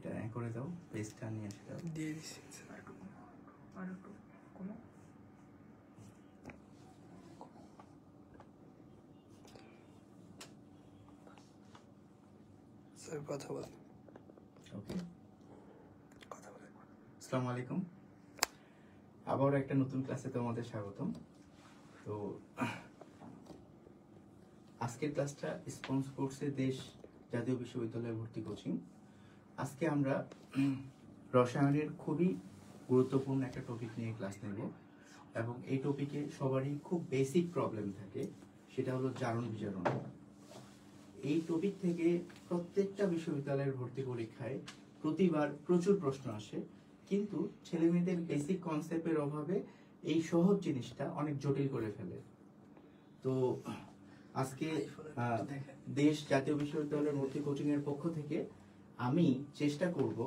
এটা করে দাও, পেজটা নিয়ে এসে দাও। দিয়ে দিছি। স্যার কথা বল। ওকে, কথা বলে। আসসালামু আলাইকুম, আবার একটা নতুন ক্লাসে তোমাদের স্বাগতম। তো আজকের ক্লাসটা স্পন্সর করছে দেশ জাতীয় বিশ্ববিদ্যালয় ভর্তি কোচিং। আজকে আমরা রসায়নের খুবই গুরুত্বপূর্ণ একটা টপিক নিয়ে ক্লাস নেব, এবং এই টপিকে সবারই খুব বেসিক প্রবলেম থাকে, সেটা হলো জারণ বিজারণ। এই টপিক থেকে প্রত্যেকটা বিশ্ববিদ্যালয়ের ভর্তি পরীক্ষায় প্রতিবার প্রচুর প্রশ্ন আসে, কিন্তু ছেলেমেয়েদের বেসিক কনসেপ্টের অভাবে এই সহজ জিনিসটা অনেক জটিল করে ফেলে। তো আজকে দেশ জাতীয় বিশ্ববিদ্যালয়ের ভর্তি কোচিং এর পক্ষ থেকে আমি চেষ্টা করব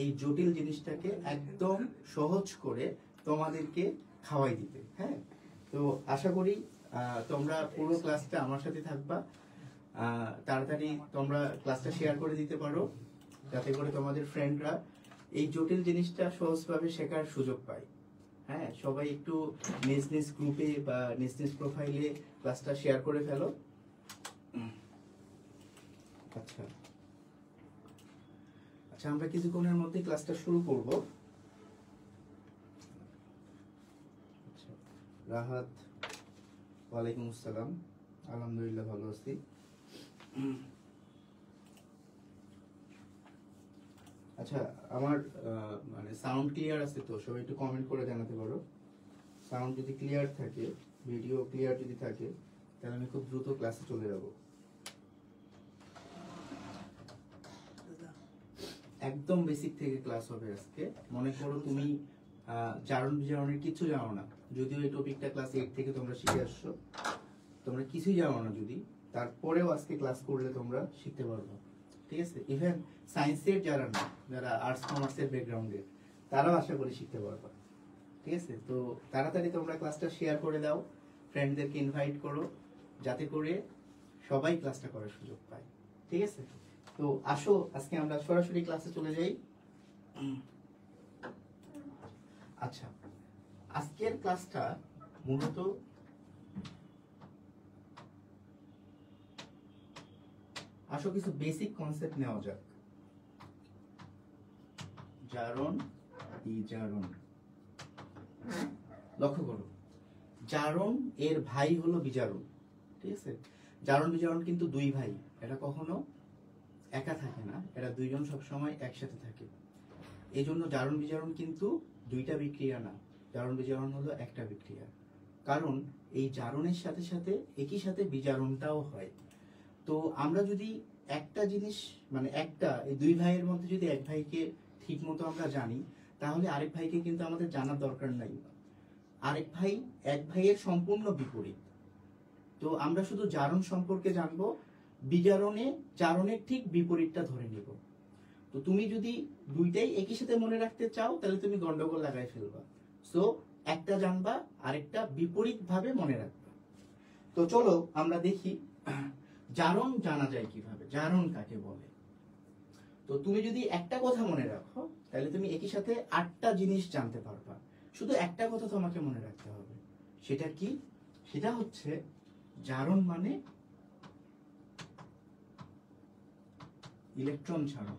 এই জটিল জিনিসটাকে একদম সহজ করে তোমাদেরকে খাওয়াই দিতে। হ্যাঁ, তো আশা করি তোমরা পুরো ক্লাসটা আমার সাথে থাকবা। তাড়াতাড়ি তোমরা ক্লাসটা শেয়ার করে দিতে পারো, যাতে করে তোমাদের ফ্রেন্ডরা এই জটিল জিনিসটা সহজভাবে শেখার সুযোগ পায়। হ্যাঁ, সবাই একটু নিজ নিজ গ্রুপে বা নিজ নিজ প্রোফাইলে ক্লাসটা শেয়ার করে ফেলো। আচ্ছা আচ্ছা, আমরা কিছুক্ষণের মধ্যে ক্লাসটা শুরু করব। আচ্ছা, রাহাত, ওয়ালাইকুম আসসালাম, আলহামদুলিল্লাহ ভালো আছি। আচ্ছা, আমার মানে সাউন্ড ক্লিয়ার আছে তো? সবাই একটু কমেন্ট করে জানাতে পারো। সাউন্ড যদি ক্লিয়ার থাকে, ভিডিও ক্লিয়ার যদি থাকে, তাহলে আমি খুব দ্রুত ক্লাসে চলে যাব। একদম বেসিক থেকে ক্লাস হবে আজকে। মনে করো তুমি জারণ বিজারণের কিছু জানো না, যদিও এই টপিকটা ক্লাস 8 থেকে তোমরা শিখে আসছো, তোমরা কিছুই জানো না যদি, তারপরেও আজকে ক্লাস করলে তোমরা শিখতে পারবে। ঠিক আছে? ইভেন সায়েন্সের যারা না, যারা আর্টস কমার্সের ব্যাকগ্রাউন্ডের, তারাও আশা করি শিখতে পারবে। ঠিক আছে? তো তাড়াতাড়ি তোমরা ক্লাসটা শেয়ার করে দাও, ফ্রেন্ডদেরকে ইনভাইট করো, যাতে করে সবাই ক্লাসটা করার সুযোগ পায়। ঠিক আছে? তো আসো আজকে আমরা সরাসরি ক্লাসে চলে যাই। আচ্ছা, আজকের ক্লাসটা মূলত আসো কিছু বেসিক কনসেপ্ট নেওয়া যাক। জারণ, বিজারণ। লক্ষ্য করো, জারণ এর ভাই হলো বিজারণ। ঠিক আছে? জারণ বিজারণ কিন্তু দুই ভাই, এটা কখনো একা থাকে না, এরা দুইজন সবসময় একসাথে থাকে। এই জন্য জারণ বিজারণ কিন্তু দুইটা বিক্রিয়া না, জারণ বিজারণ হলো একটা বিক্রিয়া। কারণ এই জারণের সাথে সাথে একই সাথে বিজারণটাও হয়। তো আমরা যদি একটা জিনিস মানে এই দুই ভাইয়ের মধ্যে যদি এক ভাইকে ঠিক মতো আমরা জানি, তাহলে আরেক ভাইকে কিন্তু আমাদের জানার দরকার নাই। আরেক ভাই এক ভাইয়ের সম্পূর্ণ বিপরীত। তো আমরা শুধু জারণ সম্পর্কে জানবো, বিজারণে জারণের ঠিক বিপরীতটা ধরে নিব। তো তুমি যদি দুইটাই একই সাথে মনে রাখতে চাও, তাহলে তুমি গন্ডগোল লাগাই ফেলবা। সো একটা জানবা, আরেকটা বিপরীত ভাবে মনে রাখবা। তো চলো আমরা দেখি জারণ জানা যায় কিভাবে, জারণ কাকে বলে। তো তুমি যদি একটা কথা মনে রাখো, তাহলে তুমি একই সাথে 8টা জিনিস জানতে পারবা। শুধু একটা কথা তোমাকে মনে রাখতে হবে, সেটা কি? সেটা হচ্ছে জারণ মানে ইলেকট্রন ছাড়ন।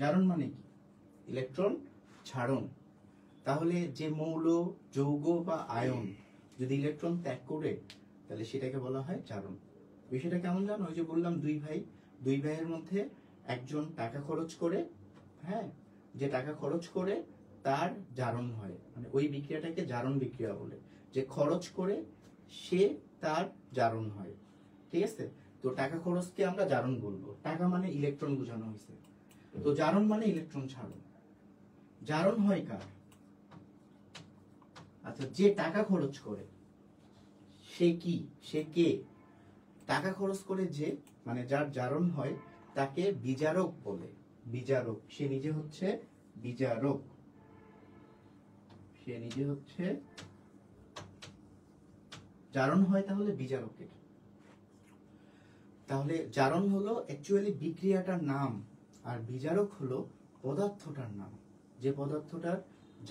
জারণ মানে কি? ইলেকট্রন ছাড়ন। তাহলে যে মৌল, যৌগ বা আয়ন যদি ইলেকট্রন ত্যাগ করে, তাহলে সেটাকে বলা হয় জারণ। বিষয়টা কেমন জানো? ওই যে বললাম দুই ভাইয়ের মধ্যে একজন টাকা খরচ করে, হ্যাঁ, যে টাকা খরচ করে তার জারণ হয়, মানে ওই বিক্রিয়াটাকে জারণ বিক্রিয়া বলে। যে খরচ করে সে তার জারণ হয়। ঠিক আছে? তো টাকা খরচকে আমরা জারণ বলবো। টাকা মানে ইলেকট্রন বোঝানো হয়েছে। তো জারণ মানে ইলেকট্রন ছাড়ন। জারণ হয় কার? আচ্ছা, যে টাকা খরচ করে সে কি? সে কে? টাকা খরচ করে যে, মানে যার জারণ হয়, তাকে বিজারক বলে। বিজারক, সে নিজে হচ্ছে বিজারক। সে নিজে হচ্ছে জারণ হয়, তাহলে বিজারক কে? তাহলে জারণ হলো অ্যাকচুয়ালি বিক্রিয়াটার নাম, আর বিজারক হলো পদার্থটার নাম। যে পদার্থটার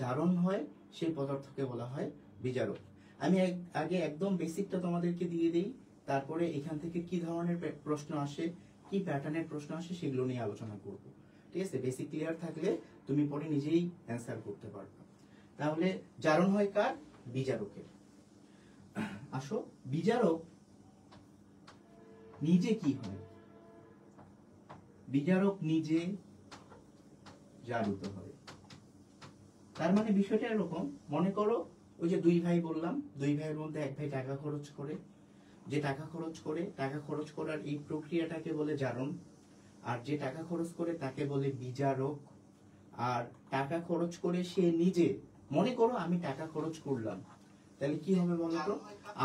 জারণ হয় সেই পদার্থকে বলা হয় বিজারক। আমি আগে একদম বেসিকটা তোমাদেরকে দিয়ে দিই, তারপরে এখান থেকে কি ধরনের প্রশ্ন আসে, কি প্যাটার্নের প্রশ্ন আসে সেগুলো নিয়ে আলোচনা করব। ঠিক আছে, বেসিক ক্লিয়ার থাকলে তুমি পরে নিজেই অ্যান্সার করতে পারবে। তাহলে জারণ হয় কার? বিজারকের। আসো, বিজারক নিজে কি হয়? বিজারক নিজে জারিত হয়। তার মানে বিষয়টা এরকম, মনে করো ওই যে দুই ভাই বললাম, দুই ভাইয়ের মধ্যে এক ভাই টাকা খরচ করে, যে টাকা খরচ করার এই প্রক্রিয়াটাকে বলে জারণ, আর যে টাকা খরচ করে তাকে বলে বিজারক। আর টাকা খরচ করে সে নিজে, মনে করো আমি টাকা খরচ করলাম, তাহলে কি হবে বলতো?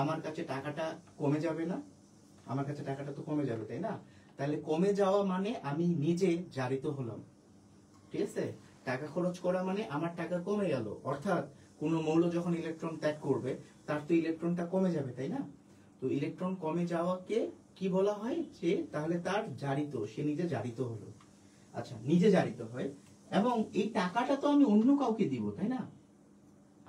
আমার কাছে টাকাটা কমে যাবে না? আমার কাছে টাকাটা তো কমে যাবে, তাই না? তাহলে কমে যাওয়া মানে আমি নিজে জারিত হলাম। ঠিক আছে, টাকা খরচ করা মানে আমার টাকা কমে গেল, অর্থাৎ কোন মৌল যখন ইলেকট্রন ত্যাগ করবে তার তো ইলেকট্রনটা কমে যাবে, তাই না? তো ইলেকট্রন কমে যাওয়াকে কি বলা হয়? যে তাহলে তার জারিত, সে নিজে জারিত হলো। আচ্ছা, নিজে জারিত হয়, এবং এই টাকাটা তো আমি অন্য কাউকে দিব, তাই না?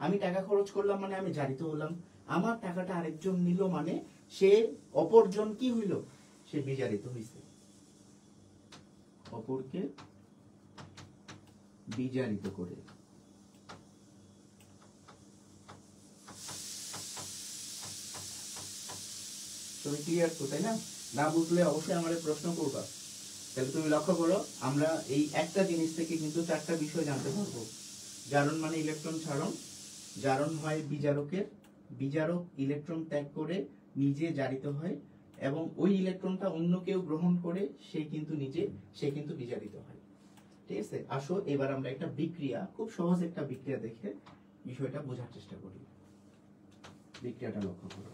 আমি টাকা খরচ করলাম মানে আমি জারিত হলাম, আমার টাকাটা আরেকজন নিল মানে সে অপরজন কি হইল? সে বিজারিত হইছে, অপরকে বিজারিত করে। তুমি ক্লিয়ার তো, তাই না? না বুঝলে অবশ্যই আমাদের প্রশ্ন করবা। তাহলে তুমি লক্ষ্য করো, আমরা এই একটা জিনিস থেকে কিন্তু চারটা বিষয় জানতে পারবো। জারণ মানে ইলেকট্রন ছাড়ন, জারণ হয় বিজারকের, বিজারক ইলেকট্রন ত্যাগ করে নিজে জারিত হয়, এবং ওই ইলেকট্রনটা অন্য কেউ গ্রহণ করে সে কিন্তু বিজারিত হয়। ঠিক আছে, আসো এবার আমরা একটা বিক্রিয়া, খুব সহজ একটা বিক্রিয়া দেখে বিষয়টা বোঝার চেষ্টা করি। বিক্রিয়াটা লক্ষ্য করো।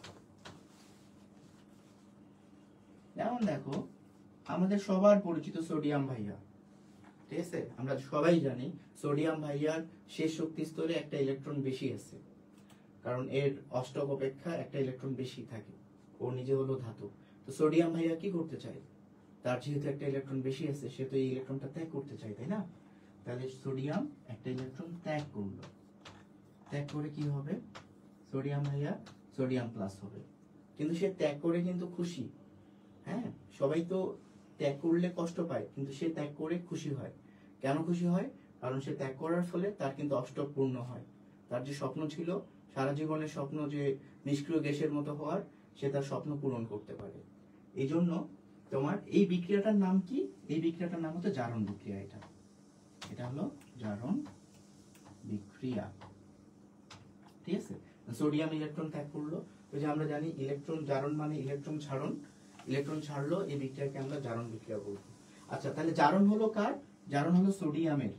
যেমন দেখো, আমাদের সবার পরিচিত সোডিয়াম ভাইয়া। ঠিক আছে, আমরা সবাই জানি সোডিয়াম ভাইয়ার শেষ শক্তি স্তরে একটা ইলেকট্রন বেশি আছে, কারণ এর অষ্টক অপেক্ষা একটা ইলেকট্রন বেশি থাকে, ও নিজে হলো ধাতু। তো সোডিয়াম ভাইয়া কি করতে চায়? তার যেহেতু একটা ইলেকট্রন বেশি আছে, সে তো এই ইলেকট্রনটা ত্যাগ করতে চায়, তাই না? তাহলে সোডিয়াম একটা ইলেকট্রন ত্যাগ করলো, ত্যাগ করে কি হবে? সোডিয়াম ভাইয়া সোডিয়াম প্লাস হবে। কিন্তু সে ত্যাগ করে কিন্তু খুশি। হ্যাঁ, সবাই তো ত্যাগ করলে কষ্ট পায়, কিন্তু সে ত্যাগ করে খুশি হয়। কেন খুশি হয়? কারণ সে ত্যাগ করার ফলে তার কিন্তু অষ্টক পূর্ণ হয়। তার যে স্বপ্ন ছিল, সারা জীবনের স্বপ্ন যে নিষ্ক্রিয় গ্যাসের মতো হওয়ার, সে তার স্বপ্ন পূরণ করতে পারে। এই জন্য তোমার এই বিক্রিয়াটার নাম কি? এই বিক্রিয়াটার নাম হচ্ছে জারণ বিক্রিয়া। এটা হলো জারণ বিক্রিয়া। ঠিক আছে, সোডিয়াম ইলেকট্রন ত্যাগ করলো, ওই যে আমরা জানি ইলেকট্রন জারণ মানে ইলেকট্রন ছাড়ন, ইলেকট্রন ছাড়লো, এই বিক্রিয়াকে আমরা জারণ বিক্রিয়া বলবো। আচ্ছা, তাহলে জারণ হলো কার? জারণ হলো সোডিয়ামের।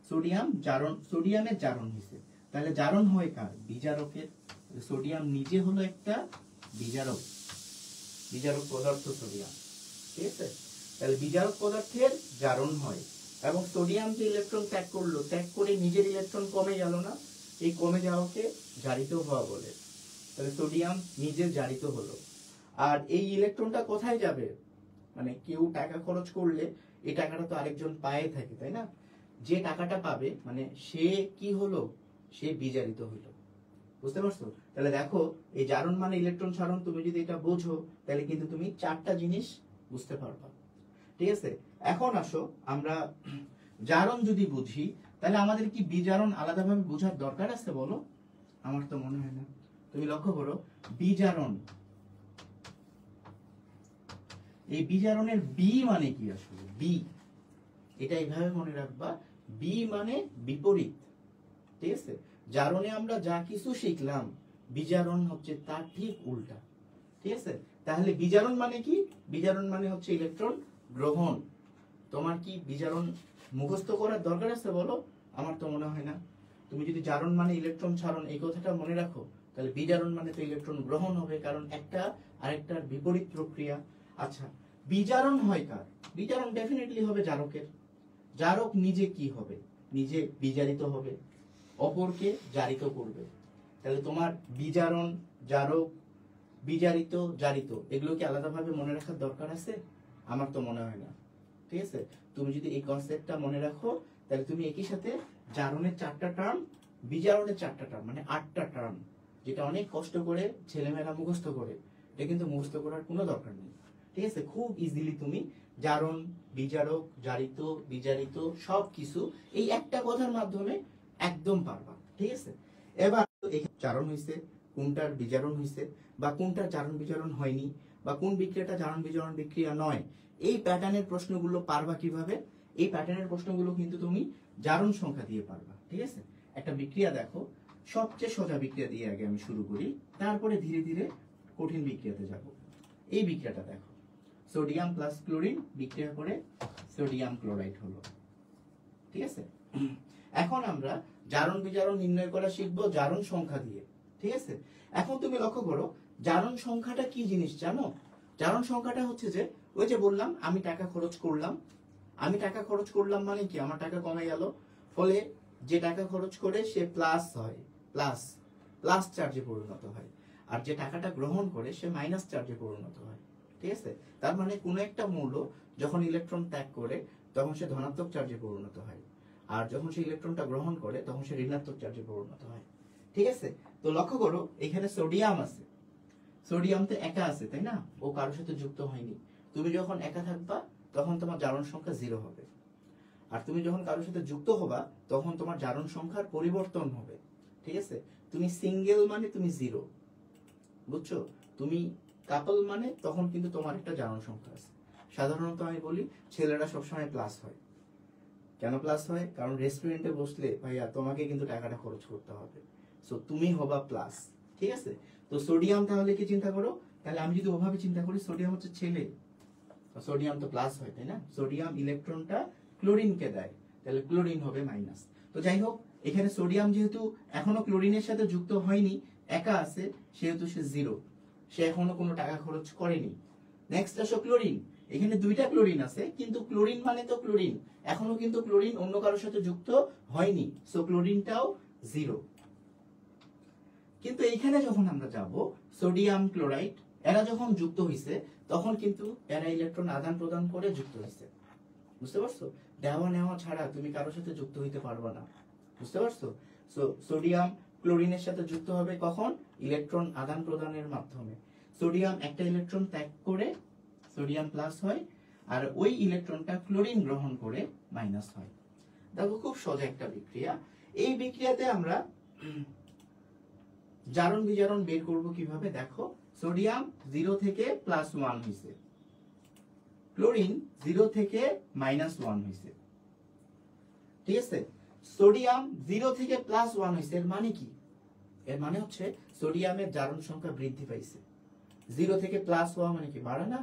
সোডিয়ামের জারণ হয়েছে, তাহলে জারণ হয় কার? বিজারকের। সোডিয়াম নিজে হলো একটা বিজারক, বিজারক পদার্থ সোডিয়াম। ঠিক আছে, তাহলে বিজারক পদার্থের জারণ হয়, এবং সোডিয়াম যে ইলেকট্রন ত্যাগ করলো, ত্যাগ করে নিজের ইলেকট্রন কমে গেল না, এই কমে যাওয়াকে জারিত হওয়া বলে। তাহলে সোডিয়াম নিজে জারিত হলো। আর এই ইলেকট্রনটা কোথায় যাবে? মানে কেউ টাকা খরচ করলে এই টাকাটা তো আরেকজন পায়ে থাকে, তাই না? যে টাকাটা পাবে মানে সে কি হলো? সে বিজারিত হলো। বুঝতে পারছো? তাহলে দেখো, এই জারণ মানে ইলেকট্রন ছাড়ন, তুমি যদি এটা বোঝো তাহলে কিন্তু তুমি চারটা জিনিস বুঝতে পারবা। ঠিক আছে, এখন আসো আমরা জারণ যদি বুঝি, তাহলে আমাদের কি বিজারণ আলাদাভাবে বোঝার দরকার আছে বলো? আমার তো মনে হয় না। তুমি লক্ষ্য করো, বিজারণ, এই বিজারণের বি মানে কি আসলে? বি, এটা এইভাবে মনে রাখবা, বি মানে বিপরীত। ঠিক আছে, জারণে আমরা যা কিছু শিখলাম, বিজারণ হচ্ছে তার ঠিক উল্টা। ঠিক আছে, তাহলে বিজারণ মানে কি? বিজারণ মানে হচ্ছে ইলেকট্রন গ্রহণ। তোমার কি বিজারণ মুখস্থ করার দরকার আছে বলো? আমার তো মনে হয় না। তুমি যদি জারণ মানে ইলেকট্রন ছাড়ন এই কথাটা মনে রাখো, তাহলে বিজারণ মানে তো ইলেকট্রন গ্রহণ হবে, কারণ একটা আরেকটার বিপরীত প্রক্রিয়া। আচ্ছা, বিজারণ হয় কার? বিজারণ ডেফিনেটলি হবে জারকের। জারক নিজে কি হবে? নিজে বিজারিত হবে, অপরকে জারিত করবে। তাহলে তোমার বিজারণ, জারক, বিজারিত, জারিত, এগুলো কি আলাদাভাবে মনে রাখার দরকার আছে? আমার তো মনে হয় না। ঠিক আছে, তুমি যদি এই কনসেপ্টটা মনে রাখো, তাহলে তুমি একই সাথে জারণের 4টা টার্ম, বিজারণের 4টা টার্ম, মানে 8টা টার্ম, যেটা অনেক কষ্ট করে ছেলেমেয়েরা মুখস্থ করে, এটা কিন্তু মুখস্থ করার কোনো দরকার নেই। ঠিক আছে, খুব ইজিলি তুমি জারণ, বিজারক, জারিত, বিজারিত সব কিছু এই একটা কথার মাধ্যমে একদম পারবা। ঠিক আছে, এবার জারণ হয়েছে, কোনটার বিজারণ হয়েছে, বা কোনটার জারণ বিজারণ হয়নি, বা কোন বিক্রিয়াটা জারণ বিজারণ বিক্রিয়া নয়, এই প্যাটার্নের প্রশ্নগুলো পারবা কিভাবে? এই প্যাটার্নের প্রশ্নগুলো কিন্তু তুমি জারণ সংখ্যা দিয়ে পারবা। ঠিক আছে, একটা বিক্রিয়া দেখো, সবচেয়ে সোজা বিক্রিয়া দিয়ে আগে আমি শুরু করি, তারপরে ধীরে ধীরে কঠিন বিক্রিয়াতে যাব। এই বিক্রিয়াটা দেখো, সোডিয়াম প্লাস ক্লোরিন বিক্রিয়া করে সোডিয়াম ক্লোরাইড হলো। ঠিক আছে, এখন আমরা জারণ বিজারণ নির্ণয় করা শিখবো জারণ সংখ্যা দিয়ে। ঠিক আছে, এখন তুমি লক্ষ্য করো জারণ সংখ্যাটা কি জিনিস জানো? জারণ সংখ্যাটা হচ্ছে যে, ওই যে বললাম আমি টাকা খরচ করলাম, আমি টাকা খরচ করলাম মানে কি, আমার টাকা কমে গেল, ফলে যে টাকা খরচ করে সে প্লাস হয়, প্লাস প্লাস চার্জে পরিণত হয়, আর যে টাকাটা গ্রহণ করে সে মাইনাস চার্জে পরিণত হয়। ঠিক আছে, তার মানে কোনো একটা মৌল যখন ইলেকট্রন ত্যাগ করে তখন সে ধনাত্মক চার্জে পরিণত হয়, আর যখন সে ইলেকট্রনটা গ্রহণ করে তখন সে ঋণাত্মক চার্জে পরিণত হয়। ঠিক আছে, তো লক্ষ্য করো এখানে সোডিয়াম আছে, সোডিয়াম তো একা আছে তাই না, ও কারোর সাথে যুক্ত হয়নি। তুমি যখন একা থাকবা তখন তোমার জারণ সংখ্যা 0 হবে, আর তুমি যখন কারোর সাথে যুক্ত হবা তখন তোমার জারণ সংখ্যার পরিবর্তন হবে। ঠিক আছে, তুমি সিঙ্গেল মানে তুমি 0, বুঝছো? তুমি কাপল মানে তখন কিন্তু তোমার একটা জারণ সংখ্যা আছে। সাধারণত আমি বলি ছেলেরা সবসময় প্লাস হয়। কেন প্লাস হয়? কারণ রেস্টুরেন্টে বসলে ভাইয়া তোমাকে কিন্তু টাকাটা খরচ করতে হবে, সো তুমি হবা প্লাস। ঠিক আছে, তো সোডিয়াম তাহলে কি চিন্তা করো, তাহলে আমি যদি ওভাবে চিন্তা করি সোডিয়াম হচ্ছে ছেলে, সোডিয়াম তো প্লাস হয় তাই না, সোডিয়াম ইলেকট্রনটা ক্লোরিনকে দেয়, তাহলে ক্লোরিন হবে মাইনাস। তো যাই হোক, এখানে সোডিয়াম যেহেতু এখনো ক্লোরিনের সাথে যুক্ত হয়নি, একা আছে, সেহেতু সে 0, সে এখনো কোনো টাকা খরচ করেনি। নেক্সট আসো ক্লোরিন, এখানে 2টা ক্লোরিন আছে, কিন্তু ক্লোরিন মানে তো ক্লোরিন, এখনো কিন্তু ক্লোরিন অন্য কারোর সাথে যুক্ত হয়নি, সো ক্লোরিনটাও 0। কিন্তু এইখানে যখন আমরা যাব সোডিয়াম ক্লোরাইড, এরা যখন যুক্ত হইছে তখন কিন্তু এরা ইলেকট্রন আদান প্রদান করে যুক্ত হইছে। বুঝতে পারছো? দেওয়া নেওয়া ছাড়া তুমি কারোর সাথে যুক্ত হইতে পারবে না। বুঝতে পারছো? সো সোডিয়াম ক্লোরিনের সাথে যুক্ত হবে কখন? ইলেকট্রন আদান প্রদানের মাধ্যমে। সোডিয়াম একটা ইলেকট্রন ত্যাগ করে সোডিয়াম প্লাস হয়, আর ওই ইলেকট্রনটা ক্লোরিন গ্রহণ করে মাইনাস হয়। দেখো খুব সোজা একটা বিক্রিয়া। এই বিক্রিয়াতে আমরা জারণ বিজারণ বের করব কিভাবে? দেখো, সোডিয়াম 0 থেকে +1 হইছে, ক্লোরিন 0 থেকে -1 হইছে। ঠিক আছে, সোডিয়াম 0 থেকে +1 হইছে, এর মানে কি? এর মানে হচ্ছে সোডিয়ামের জারণ সংখ্যা বৃদ্ধি পাইছে। 0 থেকে প্লাস হওয়া মানে কি? বাড়া না।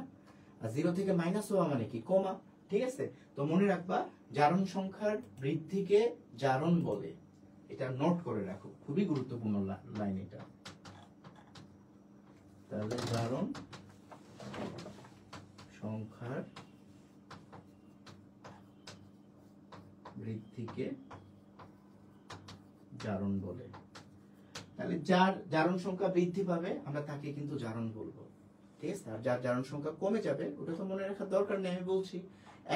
আর 0 থেকে মাইনাস হওয়া মানে কি? কমা। ঠিক আছে, তো মনে রাখবা জারণ সংখ্যার বৃদ্ধিকে জারণ বলে, এটা নোট করে রাখো, খুবই গুরুত্বপূর্ণ লাইন এটা। তাহলে জারণ সংখ্যার বৃদ্ধিকে জারণ বলে। তাহলে যার জারণ সংখ্যা বৃদ্ধি পাবে আমরা তাকে কিন্তু জারণ বলবো। ঠিক আছে, আর যার জারণ সংখ্যা কমে যাবে ওটা তো মনে রাখার দরকার নেই, আমি বলছি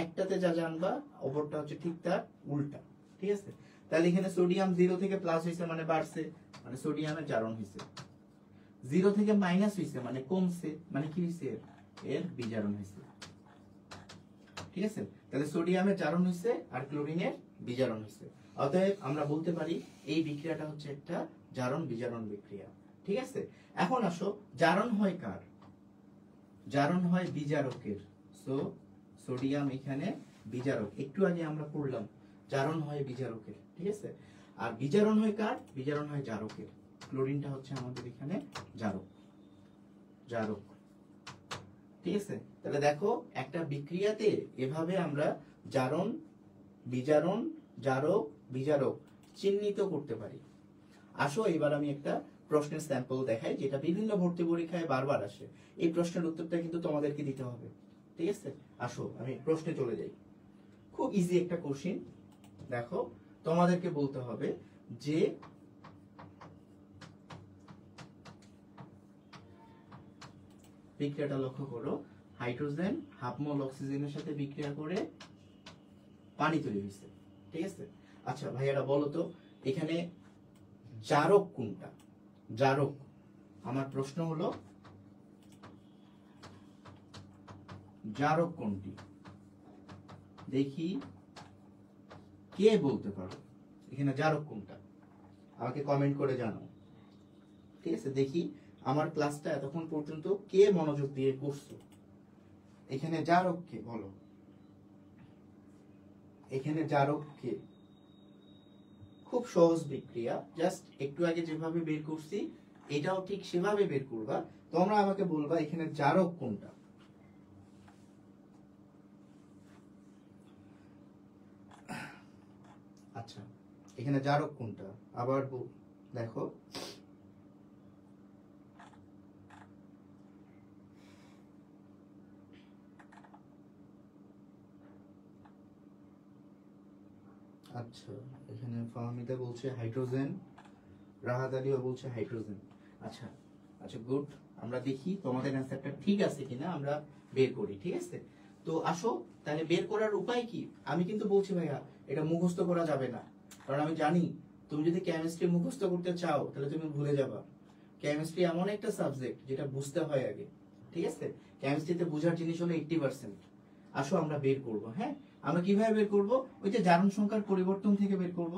একটাতে যা জানবা অপরটা হচ্ছে ঠিক তার উল্টা। ঠিক আছে, তাহলে এখানে সোডিয়াম 0 থেকে প্লাস হইছে মানে বাড়ছে, মানে সোডিয়ামের জারণ হইছে। 0 থেকে মাইনাস হইছে মানে কমছে, মানে কি হইছে? এর বিজারণ হইছে। ঠিক আছে, তাহলে সোডিয়ামের জারণ হইছে আর ক্লোরিনের বিজারণ হইছে। অতএব আমরা বলতে পারি এই বিক্রিয়াটা হচ্ছে একটা জারণ বিজারণ বিক্রিয়া। ঠিক আছে, এখন আসো জারণ হয় কার? জারণ হয় বিজারকের। সো সোডিয়াম এখানে বিজারক, একটু আগে আমরা পড়লাম জারণ হয় বিজারকের। ঠিক আছে, আর বিজারণ হয় কার? বিজারণ হয় জারকের। ক্লোরিনটা হচ্ছে আমাদের এখানে জারক, জারক। ঠিক আছে, তাহলে দেখো একটা বিক্রিয়াতে এভাবে আমরা জারণ, বিজারণ, জারক, বিজারক চিহ্নিত করতে পারি। আসো এবার আমি একটা প্রশ্নের স্যাম্পল দেখাই, যেটা বিভিন্ন ভর্তি পরীক্ষায় বারবার আসে। এই প্রশ্নের উত্তরটা কিন্তু তোমাদেরকে দিতে হবে। ঠিক আছে, আসো আমি প্রশ্নে চলে যাই। খুব ইজি একটা কোশ্চেন। দেখো, তোমাদেরকে বলতে হবে যে বিক্রিয়াটা লক্ষ্য করো, হাইড্রোজেন হাফ মোল অক্সিজেনের সাথে বিক্রিয়া করে পানি তৈরি হয়েছে, ঠিক আছে। আচ্ছা ভাইয়ারা বলো তো এখানে জারক কোনটা? জারক, আমার প্রশ্ন হলো জারক কোনটি? দেখি কে বলতে পারো এখানে জারক কোনটা, আমাকে কমেন্ট করে জানাও, ঠিক আছে। দেখি আমার ক্লাসটা এতক্ষণ পর্যন্ত কে মনোযোগ দিয়ে করছো। এখানে জারক কে বলো, এখানে জারক কে? খুব সহজ বিক্রিয়া, জাস্ট একটু আগে যেভাবে বের করছি এটাও ঠিক সেভাবে বের করবা। তোমরা আমাকে বলবা এখানে জারক কোনটা। আচ্ছা এখানে জারক কোনটা আবার দেখো, আচ্ছা এখানে ফাহমিদা বলছে হাইড্রোজেন, রাহাত আলীও বলছে হাইড্রোজেন। আচ্ছা আচ্ছা গুড, আমরা দেখি তোমাদের অ্যান্সারটা ঠিক আছে কিনা আমরা বের করি, ঠিক আছে। তো আসো তাহলে বের করার উপায় কি? আমি কিন্তু বলছি ভাইয়া এটা মুখস্থ করা যাবে না, কারণ আমি জানি তুমি যদি কেমিস্ট্রি মুখস্থ করতে চাও তাহলে তুমি ভুলে যাবা। কেমিস্ট্রি এমন একটা সাবজেক্ট যেটা বুঝতে হয় আগে, ঠিক আছে। কেমিস্ট্রিতে বোঝার জিনিস হলো 80%। আসো আমরা বের করব। হ্যাঁ আমরা কিভাবে বের করব? ওই যে জারণ সংখ্যার পরিবর্তন থেকে বের করব।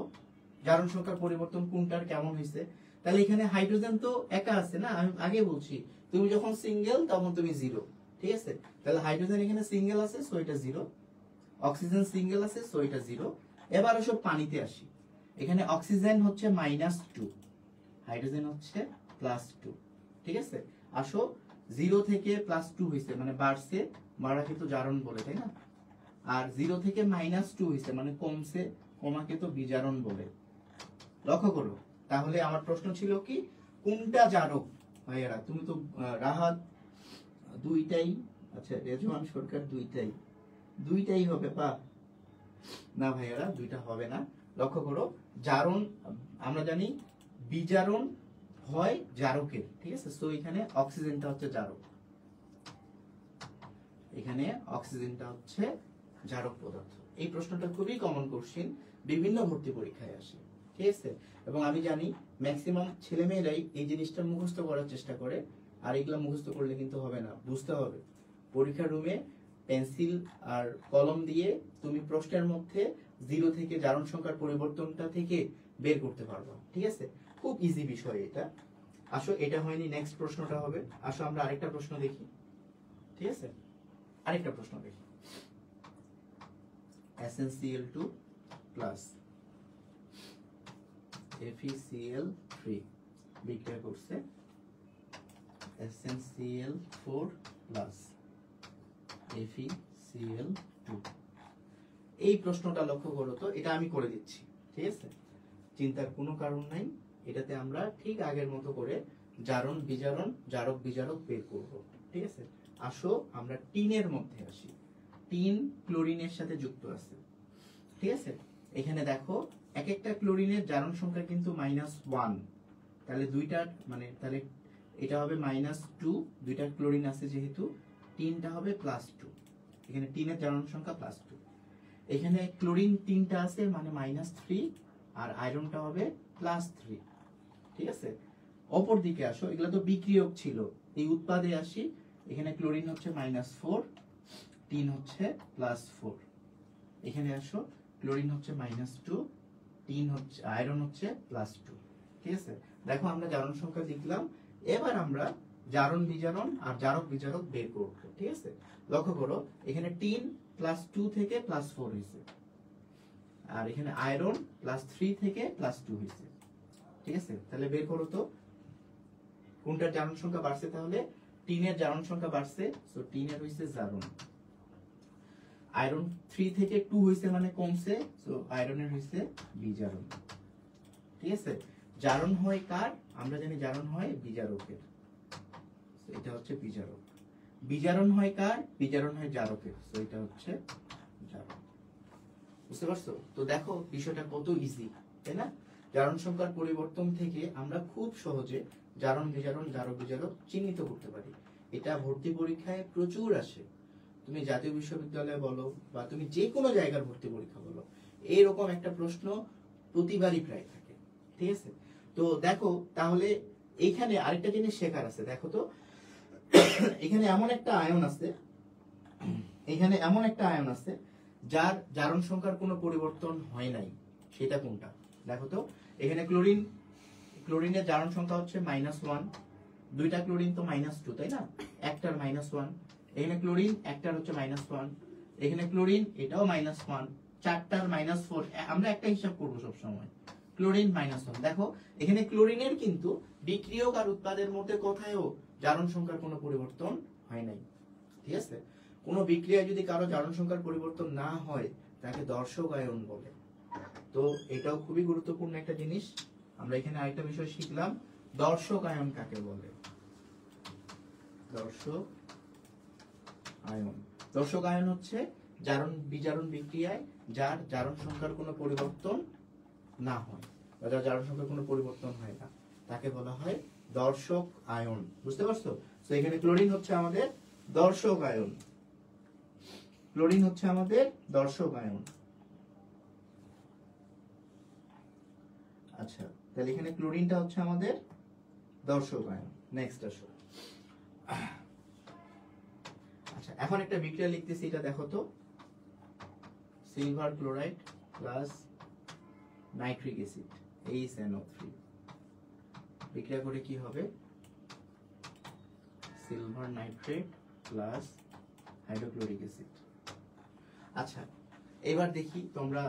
জারণ সংখ্যার পরিবর্তন কোনটার কেমন হয়েছে। তাহলে এখানে হাইড্রোজেন তো একা আছে না, আমি আগে বলছি তুমি যখন সিঙ্গেল তখন তুমি জিরো, ঠিক আছে। তাহলে হাইড্রোজেন এখানে সিঙ্গেল আছে সো এটা জিরো, অক্সিজেন সিঙ্গেল আছে সো এটা জিরো। এবার সব পানিতে আসি, এখানে অক্সিজেন হচ্ছে -2, হাইড্রোজেন হচ্ছে +2, ঠিক আছে। আসো 0 থেকে +2 হইছে মানে বাড়ছে, বাড়াকে তো জারণ বলে তাই না। আর 0 থেকে -2 হইছে মানে কমছে, কমাকে তো বিজারণ বলে। লক্ষ্য করো তাহলে আমার প্রশ্ন ছিল কি কোনটা জারক? ভাইয়ারা তুমি তো রাহাত দুইটাই, আচ্ছা রেজওয়ান সরকার দুইটাই হবে পা না ভাইয়ারা, দুইটা হবে না। লক্ষ্য করো জারণ আমরা জানি বিজারণ হয় জারকের, ঠিক আছে। সো এখানে অক্সিজেনটা হচ্ছে জারক, এখানে অক্সিজেনটা হচ্ছে জারক পদার্থ। এই প্রশ্নটা খুবই কমন কোশ্চেন, বিভিন্ন ভর্তি পরীক্ষায় আসে, ঠিক আছে। এবং আমি জানি ম্যাক্সিমাম ছেলেমেয়েরাই এই জিনিসটা মুখস্থ করার চেষ্টা করে, আর এগুলো মুখস্থ করলে কিন্তু হবে না, বুঝতে হবে। পরীক্ষার রুমে পেন্সিল আর কলম দিয়ে তুমি প্রশ্নের মধ্যে 0 থেকে জারণ সংখ্যার পরিবর্তনটা থেকে বের করতে পারবে, ঠিক আছে। খুব ইজি বিষয় এটা। আসো এটা হয়নি, নেক্সট প্রশ্নটা হবে। আসো আমরা আরেকটা প্রশ্ন দেখি, ঠিক আছে। আরেকটা প্রশ্ন দেখি, SnCl2 প্লাস FeCl3 বিক্রিয়া করছে SnCl4 প্লাস FeCl2। এই প্রশ্নটা লক্ষ্য করো তো, এটা আমি করে দিচ্ছি, ঠিক আছে। চিন্তার কোনো কারণ নাই, এটাতে আমরা ঠিক আগের মতো করে জারণ বিজারণ জারক বিজারক বের করব, ঠিক আছে। আসো আমরা টিনের মধ্যে আসি। টিন ক্লোরিনের সাথে যুক্ত আছে, ঠিক আছে। এখানে দেখো এক একটা ক্লোরিনের জারণ সংখ্যা কিন্তু -1, তাহলে দুইটা মানে তাহলে এটা হবে -2, দুইটা ক্লোরিন আছে যেহেতু, টিনটা হবে +2, এখানে টিনের জারণ সংখ্যা +2। এখানে ক্লোরিন তিনটা আছে মানে -3, আর আয়রনটা হবে +3, ঠিক আছে। অপর দিকে আসো, এগুলো তো বিক্রিয়ক ছিল, এই উৎপাদে আসি। এখানে ক্লোরিন হচ্ছে -4, টিন হচ্ছে +4। এখানে আসো ক্লোরিন হচ্ছে -2, টিন হচ্ছে আয়রন হচ্ছে +2, ঠিক আছে। দেখো আমরা জারণ সংখ্যা লিখলাম, এবার আমরা জারণ বিজারণ আর জারক বিজারক বের করব, ঠিক আছে। লক্ষ্য করো এখানে টিন +2 থেকে +4 হয়েছে, আর এখানে আয়রন +3 থেকে +2 হয়েছে, ঠিক আছে। তাহলে বের করো তো কোনটার জারণ সংখ্যা বাড়ছে। তাহলে টিনের জারণ সংখ্যা বাড়ছে, সো টিনের হইছে জারণ। আয়রন 3 থেকে 2 হইছে মানে কমছে, সো আয়রনের হইছে বিজারণ, ঠিক আছে। জারণ হয় কার? আমরা জানি জারণ হয় বিজারকের, সো এটা হচ্ছে বিজারক। বিজারণ হয় কার? বিজারণ হয় জারকের, সো এটা হচ্ছে জারক। বুঝতে পারছো? তো দেখো বিষয়টা কত ইজি, তাই না? জারণ সংখ্যার পরিবর্তন থেকে আমরা খুব সহজে জারণ বিজারণ জারক বিজারক চিহ্নিত করতে পারি। এটা ভর্তি পরীক্ষায় প্রচুর আসে। তুমি জাতীয় বিশ্ববিদ্যালয়ে বলো বা তুমি যে কোনো জায়গার ভর্তি পরীক্ষা বলো, এইরকম একটা প্রশ্ন প্রতিবারই প্রায় থাকে। ঠিক আছে, তো দেখো তাহলে এইখানে আরেকটা জিনিস শেখার আছে। দেখো তো এখানে এমন একটা আয়ন আছে, এখানে এমন একটা আয়ন আছে যার জারণ সংখ্যার কোনো পরিবর্তন হয় নাই, সেটা কোনটা? দেখো তো এখানে ক্লোরিন, ক্লোরিনের জারণ সংখ্যা হচ্ছে -1, দুইটা ক্লোরিন তো -2, তাই না? একটার -1, এখানে ক্লোরিন একটার হচ্ছে -1, এখানে ক্লোরিন এটাও -1, চারটার -4। আমরা একটা হিসাব করবো সব সময়, ক্লোরিন -1। দেখো এখানে ক্লোরিনের কিন্তু বিক্রিয়ক আর উৎপাদের মধ্যে কোথায়ও জারণ সংখ্যার কোনো পরিবর্তন হয় নাই। ঠিক আছে, কোনো বিক্রিয়ায় যদি কারো জারণ সংখ্যার পরিবর্তন না হয় তাকে দর্শক আয়ন বলে। তো এটাও খুবই গুরুত্বপূর্ণ একটা জিনিস। আমরা এখানে আরেকটা বিষয় শিখলাম, দর্শক আয়ন কাকে বলে। দর্শক আয়ন, দর্শক আয়ন হচ্ছে জারণ বিজারণ বিক্রিয়ায় যার জারণ সংখ্যার কোনো পরিবর্তন না হয় বা যার জারণ সংখ্যার কোনো পরিবর্তন হয় না, তাকে বলা হয় দর্শক আয়ন। বুঝতে পারছো? তো এখানে ক্লোরিন হচ্ছে আমাদের দর্শক আয়ন, ক্লোরিন হচ্ছে আমাদের দর্শক আয়ন। আচ্ছা, তাহলে এখানে ক্লোরিনটা হচ্ছে আমাদের দর্শক আয়ন। নেক্সট আসো। আচ্ছা, এখন একটা বিক্রিয়া লিখতেছি, এটা দেখো তো, silver chloride plus nitric acid HNO3 বিক্রিয়া করে কি হবে? Silver nitrate plus hydrochloric acid. আচ্ছা, এবার দেখি তোমরা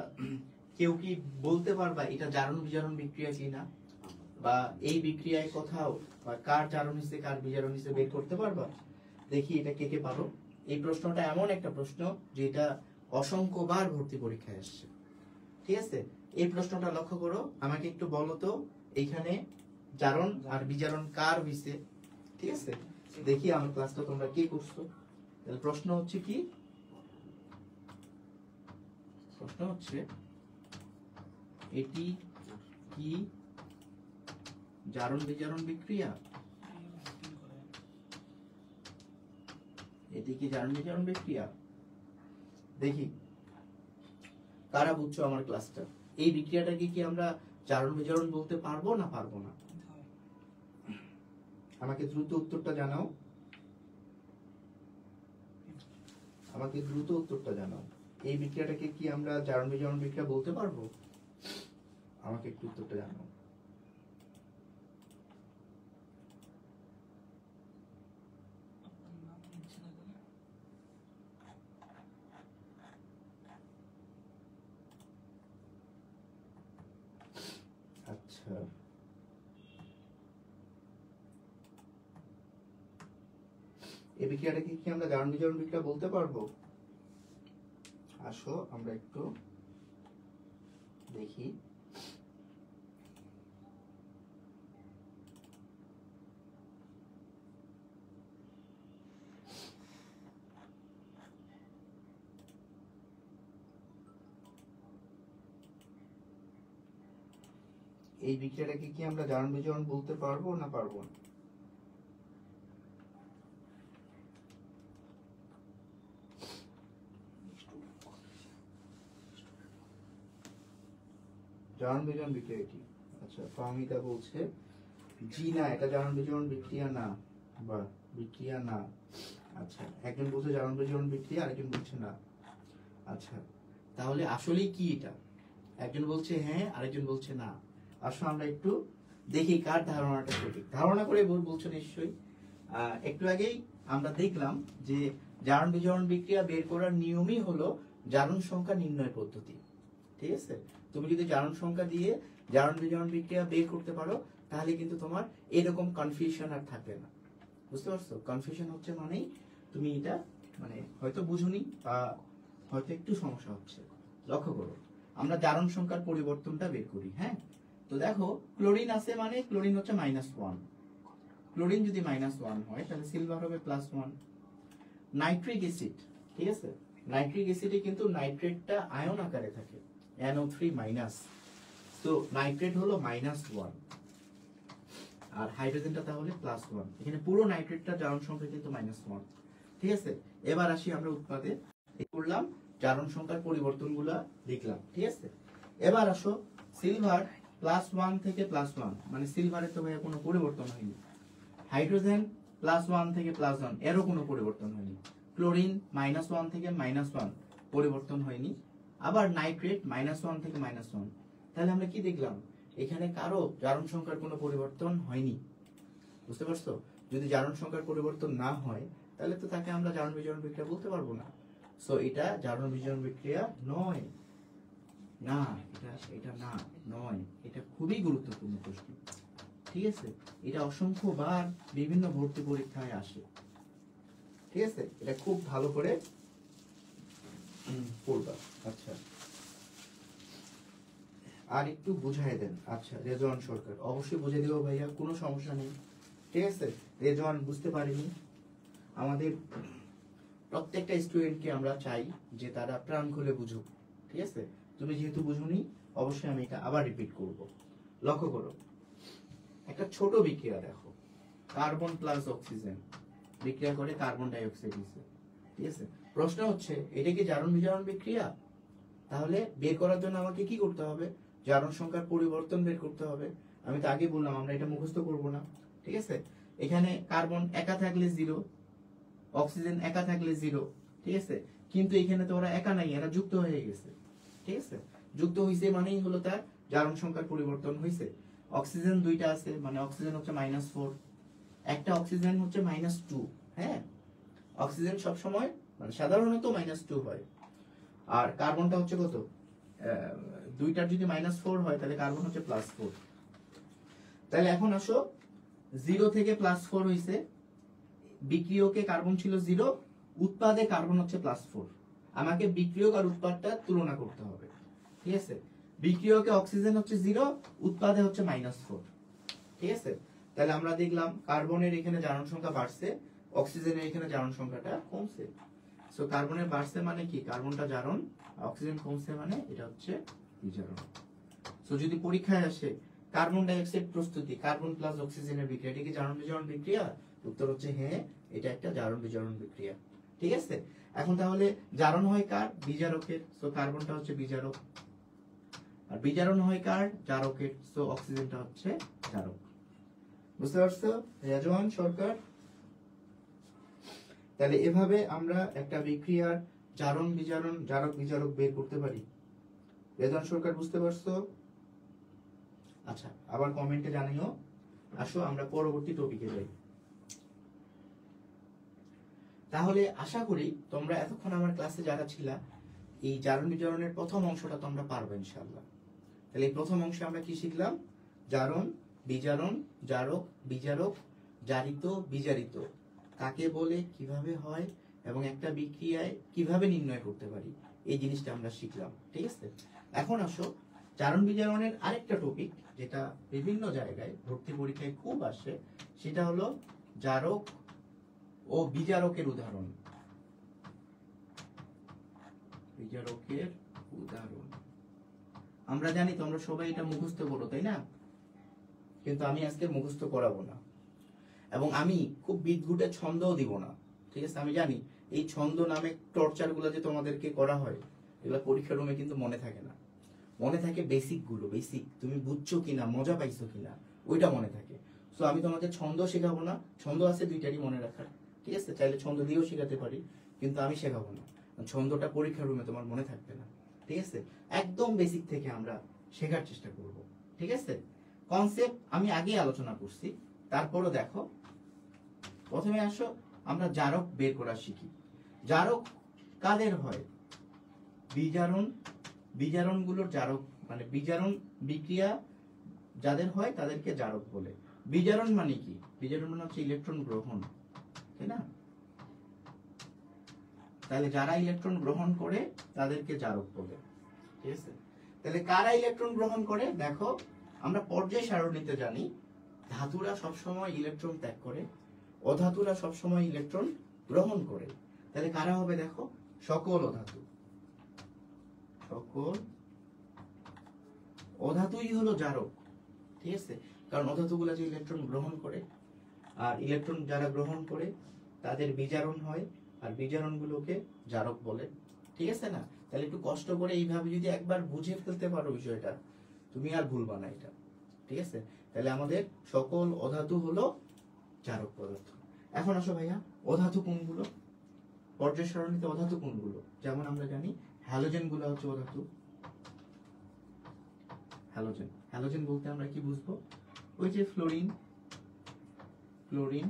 কেউ কি বলতে পারবা এটা জারণ বিজারণ বিক্রিয়া কিনা, বা এই বিক্রিয়ায় কোথাও বা কার জারণ হিসেবে কার বিজারণ হিসেবে বের করতে পারবা? দেখি এটা কে কে পারো। এই প্রশ্নটা এমন একটা প্রশ্ন যেটা অসংখ্যবার ভর্তি পরীক্ষায় আসছে। ঠিক আছে, এই প্রশ্নটা লক্ষ্য করো, আমাকে একটু বলো তো এইখানে জারণ আর বিজারণ কার হইছে। ঠিক আছে, দেখি আমার ক্লাসটা তোমরা কি করছো। তাহলে প্রশ্ন হচ্ছে কি, প্রশ্ন হচ্ছে এটি কি জারণ বিজারণ বিক্রিয়া? এটি কি জারণ বিজারণ বিক্রিয়া? দেখি কারা বুঝছো আমার ক্লাসটা। এই বিক্রিয়াটাকে কি আমরা জারণ বিজারণ বলতে পারবো না পারবো না? আমাকে দ্রুত উত্তরটা জানাও, আমাকে দ্রুত উত্তরটা জানাও। এই বিক্রিয়াটাকে কি আমরা জারণ বিজারণ বিক্রিয়া বলতে পারবো? আমাকে একটু উত্তরটা জানাও। আচ্ছা, এই বিক্রিয়াটাকে কি আমরা জারণ বিজারণ বিক্রিয়া বলতে পারবো? আসো আমরা একটু দেখি। এই বিক্রিয়াটাকে কি আমরা জারণ বিজারণ বলতে পারবো না পারবো না? জারণ বিজারণ বিক্রিয়া কি? আচ্ছা, ফাহমিদা বলছে জি না, এটা জারণ বিজারণ বিক্রিয়া না। বা বিক্রিয়া না। আচ্ছা, একজন বলছে জারণ বিজারণ বিক্রিয়া, আরেকজন বলছে না। আচ্ছা, তাহলে আসলে কি এটা? একজন বলছে হ্যাঁ, আরেকজন বলছে না। আসো আমরা একটু দেখি কার ধারণাটা সঠিক। ধারণা করে বলছো নিশ্চয়ই। একটু আগেই আমরা দেখলাম যে জারণ বিজারণ বিক্রিয়া বের করার নিয়মই হলো জারণ সংখ্যা নির্ণয় পদ্ধতি। ঠিক আছে, তুমি যদি জারণ সংখ্যা দিয়ে জারণ বিজারণ বিক্রিয়া বের করতে পারো তাহলে কিন্তু তোমার এরকম কনফিউশন আর থাকবে না। বুঝতে পারছো? কনফিউশন হচ্ছে মানেই তুমি এটা মানে হয়তো বুঝুনি বা হয়তো একটু সমস্যা হচ্ছে। লক্ষ্য করো, আমরা জারণ সংখ্যার পরিবর্তনটা বের করি। হ্যাঁ, তো দেখো ক্লোরিন আছে মানে ক্লোরিন হচ্ছে -1। ক্লোরিন যদি -1 হয় তাহলে সিলভার হবে +1। নাইট্রিক অ্যাসিড, ঠিক আছে, নাইট্রিক অ্যাসিডে কিন্তু নাইট্রেটটা আয়ন আকারে থাকে, NO3-। তো নাইট্রেট হলো -1। আর হাইড্রোজেনটা তাহলে +1। এখানে পুরো নাইট্রেটটা জারণ সংখ্যা কিন্তু -1। ঠিক আছে, এবার আসি আমরা উৎপাদে করলাম, জারণ সংখ্যার পরিবর্তনগুলো লিখলাম। ঠিক আছে, এবার আসো সিলভার +1 থেকে +1, মানে সিলভারের তো ভাইয়া কোনো পরিবর্তন হয়নি। হাইড্রোজেন +1 থেকে +1, এরও কোনো পরিবর্তন হয়নি। ক্লোরিন -1 থেকে -1, পরিবর্তন হয়নি। আবার নাইট্রেট -1 থেকে -1। তাহলে আমরা কি দেখলাম, এখানে কারো জারণ সংখ্যার কোনো পরিবর্তন হয়নি। বুঝতে পারছো? যদি জারণ সংখ্যার পরিবর্তন না হয় তাহলে তো তাকে আমরা জারণ বিজারণ বিক্রিয়া বলতে পারবো না। সো এটা জারণ বিজারণ বিক্রিয়া নয়। না, এটা না, নয়। এটা খুবই গুরুত্বপূর্ণ প্রশ্ন। ঠিক আছে, এটা অসংখ্যবার বিভিন্ন ভর্তি পরীক্ষায় আসে। ঠিক আছে, এটা খুব ভালো করে পড়বা। আচ্ছা, আর একটু বুঝাই দেন। আচ্ছা, রেজওয়ান সরকার, অবশ্যই বুঝে দেবো ভাইয়া, কোনো সমস্যা নেই। ঠিক আছে, রেজওয়ান বুঝতে পারিনি। আমাদের প্রত্যেকটা স্টুডেন্টকে আমরা চাই যে তারা প্রাণ খুলে বুঝুক। ঠিক আছে, তুমি যেহেতু বুঝুনি, অবশ্যই আমি এটা আবার রিপিট করব। লক্ষ্য করো, একটা ছোট বিক্রিয়া দেখো, কার্বন প্লাস অক্সিজেন বিক্রিয়া করে কার্বন ডাই অক্সাইড দিচ্ছে। ঠিক আছে, প্রশ্ন হচ্ছে এটা কি জারণ বিজারণ বিক্রিয়া? তাহলে বের করার জন্য আমাকে কি করতে হবে? জারণ সংখ্যার পরিবর্তন বের করতে হবে। আমি তো আগে বললাম আমরা এটা মুখস্থ করব না। ঠিক আছে, এখানে কার্বন একা থাকলে 0, অক্সিজেন একা থাকলে 0। ঠিক আছে, কিন্তু এখানে তো ওরা একা নাই, এরা যুক্ত হয়ে গেছে। ঠিক আছে, যুক্ত হইছে মানেই হলো তার জারণ সংখ্যার পরিবর্তন হইছে। অক্সিজেন দুইটা আছে, মানে অক্সিজেন হচ্ছে -4, একটা অক্সিজেন হচ্ছে -2। হ্যাঁ, অক্সিজেন সব সময় মানে সাধারণত -2 হয়। আর কার্বনটা হচ্ছে কত? দুইটার যদি -4 হয় তাহলে কার্বন হচ্ছে +4। তাহলে এখন আসো, 0 থেকে +4 হইছে, বিক্রিয়কে কার্বন ছিল 0, উৎপাদে কার্বন হচ্ছে +4। আমাকে বিক্রিয়ক আর উৎপাদটা তুলনা করতে হবে। ঠিক আছে, বিক্রিয়কে অক্সিজেন হচ্ছে 0, উৎপাদে হচ্ছে -4। ঠিক আছে, তাহলে আমরা দেখলাম কার্বনের এখানে জারণ সংখ্যা বাড়ছে, অক্সিজেনের এখানে জারণ সংখ্যাটা কমছে। সো কার্বনের বাড়ছে মানে কি? কার্বনটা জারণ, অক্সিজেন কমছে মানে এটা হচ্ছে বিজারণ। সো যদি পরীক্ষায় আসে কার্বন ডাই অক্সাইড প্রস্তুতি, কার্বন প্লাস অক্সিজেনের বিক্রিয়া, এটা কি জারণ বিজারণ বিক্রিয়া? উত্তর হচ্ছে হ্যাঁ, এটা একটা জারণ বিজারণ বিক্রিয়া। ঠিক আছে, এখন তাহলে জারণ হয় কার? বিজারকের। সো কার্বনটা হচ্ছে বিজারক, আর বিজারণ হয় কার? জারকের। সো অক্সিজেনটা হচ্ছে জারক। বুঝতে পারছো রেজওয়ান সরকার? তাহলে এভাবে আমরা একটা বিক্রিয়ার জারণ বিজারণ, জারক বিজারক বের করতে পারি। রেজওয়ান সরকার বুঝতে পারছো? আচ্ছা, আবার কমেন্টে জানিও। আসো আমরা পরবর্তী টপিকে যাই। তাহলে আশা করি তোমরা এতক্ষণ আমার ক্লাসে যারা ছিলা, এই জারণ বিজারণের প্রথম অংশটা তোমরা পারবে ইনশাআল্লাহ। তাহলে এই প্রথম অংশে আমরা কি শিখলাম? জারণ, বিজারণ, জারক, বিজারক, জারিত, বিজারিত কাকে বলে, কিভাবে হয়, এবং একটা বিক্রিয়ায় কিভাবে নির্ণয় করতে পারি, এই জিনিসটা আমরা শিখলাম। ঠিক আছে, এখন আসো জারণ বিজারণের আরেকটা টপিক, যেটা বিভিন্ন জায়গায় ভর্তি পরীক্ষায় খুব আসে, সেটা হলো জারক ও বিজারকের উদাহরণ। বিজারকের উদাহরণ আমরা জানি তোমরা সবাই এটা মুখস্থ করো, তাই না? কিন্তু আমি আজকে মুখস্থ করাবো না, এবং আমি খুব বিদঘুটে ছন্দও দিব না। ঠিক আছে, আমি জানি এই ছন্দ নামে টর্চার গুলো যে তোমাদেরকে করা হয়, এগুলো পরীক্ষার রুমে কিন্তু মনে থাকে না। মনে থাকে বেসিক গুলো, বেসিক তুমি বুঝছো কিনা, মজা পাইছো কিনা, ওইটা মনে থাকে। সো আমি তোমাকে ছন্দ শেখাবো না। ছন্দ আছে দুইটারই মনে রাখার। ঠিক আছে, চাইলে ছন্দ দিয়েও শেখাতে পারি, কিন্তু আমি শেখাবো না। ছন্দটা পরীক্ষার রুমে তোমার মনে থাকবে না। ঠিক আছে, একদম বেসিক থেকে আমরা শেখার চেষ্টা করব। ঠিক আছে, কনসেপ্ট আমি আগে আলোচনা করছি, তারপরও দেখো। প্রথমে আসো আমরা জারক বের করা শিখি। জারক কাদের হয়? বিজারণ, বিজারণগুলোর জারক, মানে বিজারণ বিক্রিয়া যাদের হয় তাদেরকে জারক বলে। বিজারণ মানে কি? বিজারণ মানে হচ্ছে ইলেকট্রন গ্রহণ, তাই না? তাহলে যারা ইলেকট্রন গ্রহণ করে তাদেরকে জারক বলে। ঠিক আছে, তাহলে কারা ইলেকট্রন গ্রহণ করে? দেখো, আমরা পর্যায় সারণীতে জানি ধাতুরা সবসময় ইলেকট্রন ত্যাগ করে, অধাতুরা সবসময় ইলেকট্রন গ্রহণ করে। তাহলে কারা হবে? দেখো, সকল অধাতু। সকল অধাতুই হলো জারক। ঠিক আছে, কারণ অধাতুগুলো যে ইলেকট্রন গ্রহণ করে, আর ইলেকট্রন যারা গ্রহণ করে তাদের বিজারণ হয়, আর বিজারণগুলোকে জারক বলে। ঠিক আছে না? তাহলে একটু কষ্ট করে এইভাবে যদি একবার বুঝে ফেলতে পারো বিষয়টা, তুমি আর ভুলবা না এটা। ঠিক আছে? তাহলে আমাদের সকল অধাতু হলো জারক পদার্থ। এখন আসো ভাইয়া, অধাতু কোনগুলো? পর্যায় সারণীতে অধাতু কোনগুলো? যেমন আমরা জানি হ্যালোজেন গুলো হচ্ছে অধাতু। হ্যালোজেন, হ্যালোজেন বলতে আমরা কি বুঝবো? ওই যে ফ্লোরিন, ক্লোরিন,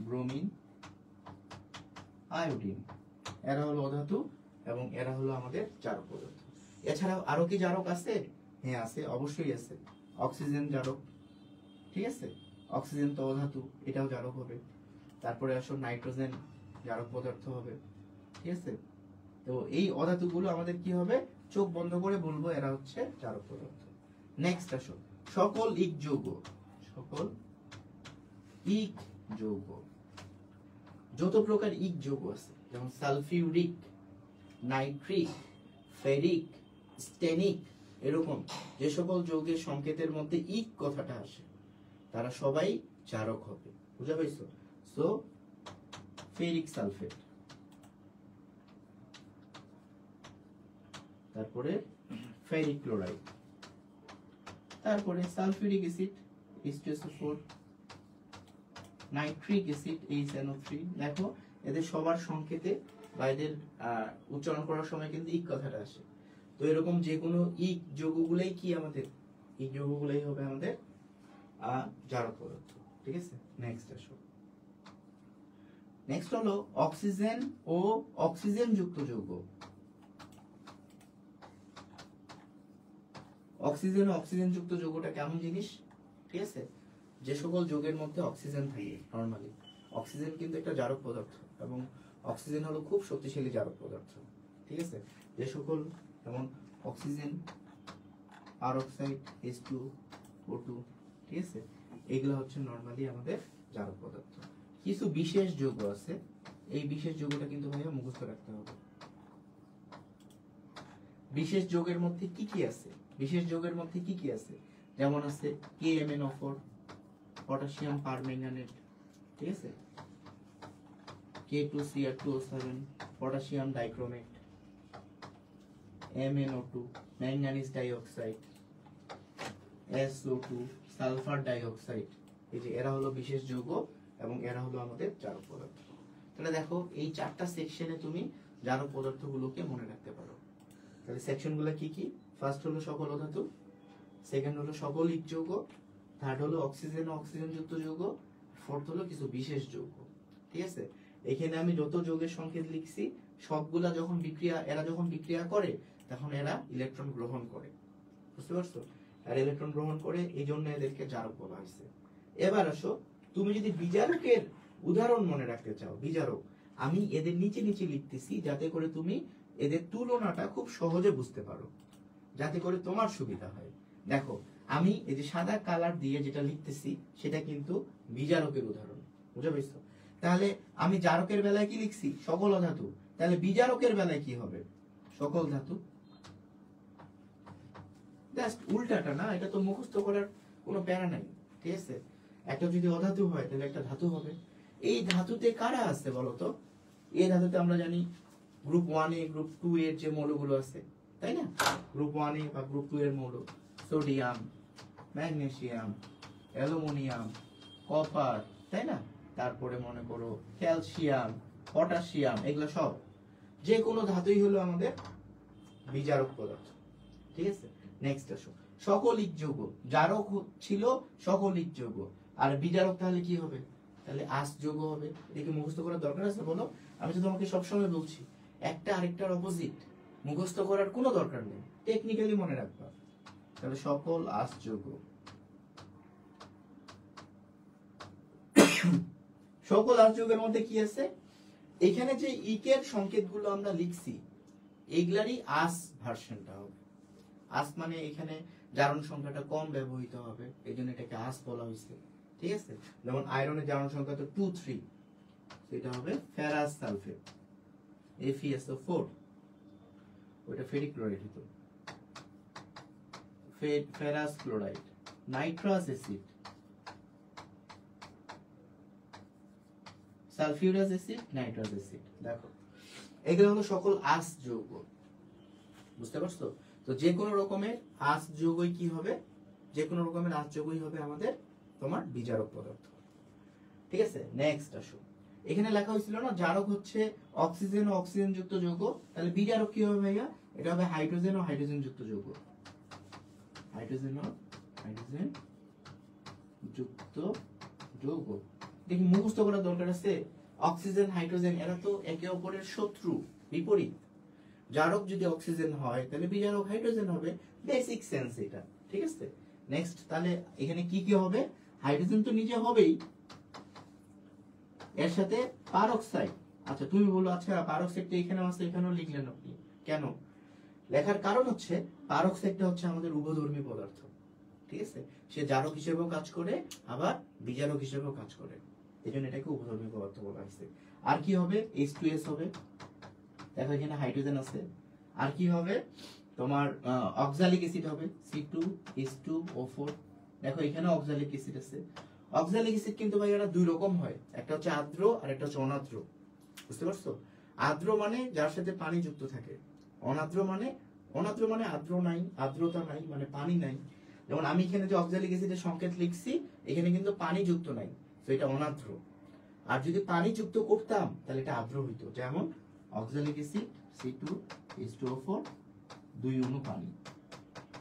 ব্রোমিন, আয়োডিন, এরা হলো অধাতু এবং এরা হলো আমাদের জারক পদার্থ। এছাড়াও আরো কি জারক আছে? হ্যাঁ আছে, অবশ্যই আছে। অক্সিজেন জারক। ঠিক আছে? অক্সিজেন তো অধাতু, এটাও জারক হবে। তারপরে আসো নাইট্রোজেন জারক পদার্থ হবে। ঠিক আছে? তো এই অধাতুগুলো আমাদের কি হবে? চোখ বন্ধ করে বলবো এরা হচ্ছে জারক পদার্থ। নেক্সট আসো সকল ইক যৌগ। সকল ইক যৌগ, যত প্রকার ইক যৌগ আছে, যেমন সালফিউরিক, নাইট্রিক, ফেরিক, স্টেনিক, এরকম যে সকল যৌগের সংকেতের মধ্যে ইক কথাটা আসে তারা সবাই জারক হবে। বুঝা পাইছো? সো ফেরিক সালফেট, তারপরে ফেরিক ক্লোরাইড, তারপরে sulphuric acid H2SO4, nitric acid HNO3। দেখো এদের সবার সংকেতে বা এদের উচ্চারণ করার সময় কিন্তু ইক কথাটা আসে। তো এরকম যে কোনো ইক যৌগগুলাই কি আমাদের, ইক যৌগগুলাই হবে আমাদের জারক পদার্থ। ঠিক আছে? নেক্সট আসো, নেক্সট হলো অক্সিজেন ও অক্সিজেন যুক্ত যৌগ। অক্সিজেন ও অক্সিজেন যুক্ত যৌগটা কেমন জিনিস? ঠিক আছে? যে সকল যৌগের মধ্যে অক্সিজেন থাকে, নরমালি অক্সিজেন কিন্তু একটা জারক পদার্থ এবং অক্সিজেন হলো খুব শক্তিশালী জারক পদার্থ। ঠিক আছে? যে সকল, যেমন অক্সিজেন, আর অক্সাইড, H2O2, ঠিক আছে, এগুলো হচ্ছে নরমালি আমাদের জারক পদার্থ। কিছু বিশেষ যৌগ আছে, এই বিশেষ যৌগটা কিন্তু ভাইয়া মুখস্থ রাখতে হবে। বিশেষ যৌগের মধ্যে কি কি আছে? বিশেষ যৌগের মধ্যে কি কি আছে? যেমন আছে KMnO4, পটাশিয়াম পারম্যাঙ্গানেট, ঠিক আছে, K2Cr2O7, potassium dichromate, MnO2, manganese dioxide, SO2, sulphur dioxide. এই যে এরা হলো বিশেষ যৌগ এবং এরা হলো আমাদের জারক পদার্থ। তাহলে দেখো এই চারটা সেকশনে তুমি জারক পদার্থগুলোকে মনে রাখতে পারো। তাহলে সেকশনগুলো কি কি? ফার্স্ট হলো সকল অধাতু, সেকেন্ড হলো সকল ইক যৌগ, থার্ড হলো অক্সিজেন ও অক্সিজেন যুক্ত যৌগ, ফোর্থ হলো কিছু বিশেষ যৌগ। ঠিক আছে? এখানে আমি যত যৌগের সংকেত লিখছি সবগুলা যখন এরা যখন বিক্রিয়া করে তখন এরা ইলেকট্রন গ্রহণ করে। বুঝতে পারছো? আর ইলেকট্রন গ্রহণ করে, এই জন্য এদেরকে জারক বলা হয়েছে। এবার আসো, তুমি যদি বিজারকের উদাহরণ মনে রাখতে চাও, বিজারক আমি এদের নিচে নিচে লিখতেছি যাতে করে তুমি এদের তুলনাটা খুব সহজে বুঝতে পারো, যাতে করে তোমার সুবিধা হয়। দেখো আমি এই যে সাদা কালার দিয়ে যেটা লিখতেছি সেটা কিন্তু বিজারকের উদাহরণ। বুঝা পেয়েছো? তাহলে আমি জারকের বেলায় কি লিখছি? সকল ধাতু। তাহলে বিজারকের বেলায় কি হবে? সকল ধাতু। জাস্ট উল্টাটা না, এটা তো মুখস্থ করার কোনো প্যারা নাই। ঠিক আছে? একটা যদি অধাতু হয় তাহলে একটা ধাতু হবে। এই ধাতুতে কারা আছে বলতো? এই ধাতুতে আমরা জানি গ্রুপ 1A, গ্রুপ 2 এর যে মৌলগুলো আছে, তাই না? গ্রুপ 1A বা গ্রুপ 2 এর মৌল সোডিয়াম, ম্যাগনেসিয়াম, অ্যালুমিনিয়াম, কপার, তাই না? তারপরে মনে করো ক্যালসিয়াম, পটাশিয়াম, এগুলো সব যে কোনো ধাতুই হলো আমাদের বিজারক পদার্থ। ঠিক আছে? নেক্সট আসো সকল ইক যৌগ। জারক ছিল সকল ইক যৌগ, আর বিজারক তাহলে কি হবে? তাহলে আস যৌগ হবে। এদিকে মুখস্থ করার দরকার আছে বলো? আমি তো তোমাকে সবসময় বলছি একটা আরেকটার অপোজিট, মুখস্থ করার কোনো দরকার নেই, টেকনিক্যালি মনে রাখবা। তাহলে সকল আস যৌগ। সকল আস যৌগের মধ্যে কি আছে? এখানে যে ইকের সংকেতগুলো আমরা লিখছি এইগুলারই আস ভার্সনটা হবে। আস মানে এখানে জারণ সংখ্যাটা কম ব্যবহৃত হবে, এই জন্য এটাকে আস বলা হয়েছে। ঠিক আছে? যেমন আয়রনের জারণ সংখ্যা তো 2, 3, সেটা হবে ফেরাস সালফেট, FeSO4, ওইটা ফেরিক ক্লোরাইড হতো, ferrous chloride. Nitrous acid, sulphurous acid, nitrous acid. দেখো এগুলো হলো সকল আঁশ যৌগ, বুঝতে পারছো? তো যে কোনো রকমের আঁশ যৌগই কি হবে, যে কোনো রকমের আঁশ যৌগই হবে আমাদের তোমার বিজারক পদার্থ। ঠিক আছে, নেক্সট আসো। এখানে লেখা হয়েছিল না জারক হচ্ছে অক্সিজেন ও অক্সিজেন যুক্ত যৌগ, তাহলে বিজারক কি হবে ভাইয়া? এটা হবে হাইড্রোজেন ও হাইড্রোজেন যুক্ত যৌগ, হাইড্রোজেন ও হাইড্রোজেন যুক্ত যৌগ। দেখি মুখস্থ করার দরকার আছে? অক্সিজেন হাইড্রোজেন এরা তো একে অপরের শত্রু, বিপরীত। জারক যদি অক্সিজেন হয় তাহলে বিজারক হাইড্রোজেন হবে, বেসিক সেন্স এটা। ঠিক আছে, নেক্সট তাহলে এখানে কি কি হবে? হাইড্রোজেন তো নিজে হবেই, এর সাথে পারক্সাইড। আচ্ছা তুমি বলো, আচ্ছা পারক্সাইডটা এখানেও আছে, এখানেও লিখলেন আপনি কেন? লেখার কারণ হচ্ছে পারক্সাইডটা হচ্ছে আমাদের উভধর্মী পদার্থ। ঠিক আছে, সে জারক হিসেবেও কাজ করে আবার বিজারক হিসেবেও কাজ করে, এই জন্য এটাকে উভধর্মী পদার্থ বলা হয়েছে। আর কি হবে? H2S হবে। দেখো এখানে হাইড্রোজেন আছে। আর কি হবে? তোমার অক্সালিক অ্যাসিড হবে, C2H2O4। দেখো এখানে অক্সালিক অ্যাসিড আছে। অক্সালিক অ্যাসিড কিন্তু ভাই এরা দুই রকম হয়, একটা হচ্ছে আর্দ্র আর একটা হচ্ছে অনার্দ্র, বুঝতে পারছো? আর্দ্র মানে যার সাথে পানি যুক্ত থাকে, অনার্দ্র মানে আর্দ্র নাই, আর্দ্রতা নাই, মানে পানি নাই। যেমন আমি এখানে যে অক্সালিক অ্যাসিডের সংকেত লিখছি, এখানে কিন্তু পানি যুক্ত নাই, তো এটা অনার্দ্র। আর যদি পানি যুক্ত করতাম তাহলে এটা আর্দ্র হইতো, যেমন অক্সালিক অ্যাসিড C2H2O4 2 অণু পানি,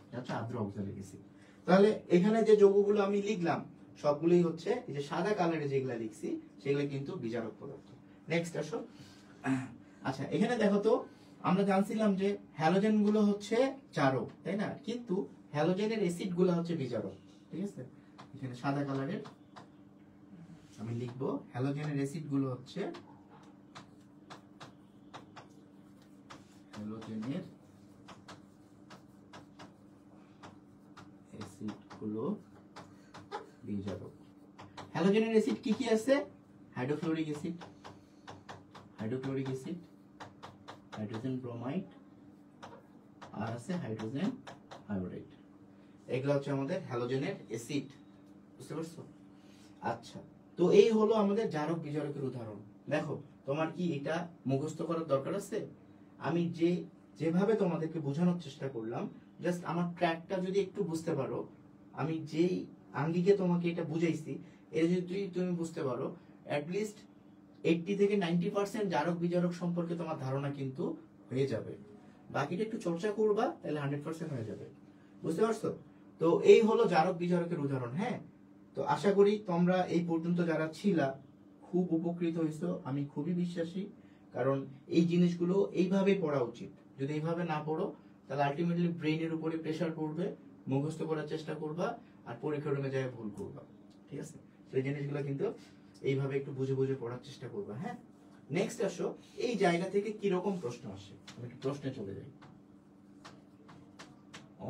এটা হচ্ছে আর্দ্র অক্সালিক অ্যাসিড। তাহলে এখানে যে যৌগগুলো আমি লিখলাম সবগুলোই হচ্ছে এই যে সাদা কালারে যেগুলো লিখছি সেগুলো কিন্তু বিজারক পদার্থ। নেক্সট আসো। আচ্ছা এখানে দেখো তো, আমরা জানছিলাম যে হ্যালোজেন গুলো হচ্ছে জারক, তাই না? কিন্তু হ্যালোজেনের অ্যাসিড গুলো হচ্ছে বিজারক। ঠিক আছে, এখানে সাদা কালারের আমি লিখবো হ্যালোজেনের অ্যাসিড গুলো হচ্ছে, হ্যালোজেনের অ্যাসিড গুলো বিজারক। হ্যালোজেনের অ্যাসিড কি কি আছে? হাইড্রোক্লোরিক অ্যাসিড, হাইড্রোজেন ব্রোমাইড, আর আছে হাইড্রোজেন আয়োডাইড। এগুলো হচ্ছে আমাদের হ্যালোজেনের অ্যাসিড, বুঝতে পারছো? আচ্ছা, তো এই হলো আমাদের জারক বিজারকের উদাহরণ। দেখো তোমার কি এটা মুখস্থ করার দরকার আছে? আমি যেভাবে তোমাদেরকে বোঝানোর চেষ্টা করলাম, জাস্ট আমার ট্র্যাকটা যদি একটু বুঝতে পারো, আমি যেই আঙ্গিকে তোমাকে এটা বুঝাইছি এটা যদি তুমি বুঝতে পারো, অ্যাটলিস্ট 80 থেকে 90% জারক বিজারক সম্পর্কে তোমার ধারণা কিন্তু হয়ে যাবে। বাকিটা একটু চর্চা করবা, তাহলে 100% হয়ে যাবে, বুঝতে পারছো? তো এই হলো জারক বিজারকের উদাহরণ। হ্যাঁ, তো আশা করি তোমরা এই পর্যন্ত যারা ছিলা খুব উপকৃত হইছো, আমি খুবই বিশ্বাসী। কারণ এই জিনিসগুলো এইভাবে পড়া উচিত, যদি এইভাবে না পড়ো তাহলে আলটিমেটলি ব্রেইনের উপরে প্রেসার পড়বে, মুখস্থ করার চেষ্টা করবা আর পরীক্ষার রুমে যায় ভুল করবা। ঠিক আছে, সেই জিনিসগুলো কিন্তু এইভাবে একটু বুঝে বুঝে পড়ার চেষ্টা করবা। হ্যাঁ, নেক্সট আসো, এই জায়গা থেকে কি রকম প্রশ্ন আসে, আমি একটু প্রশ্নে চলে যাই।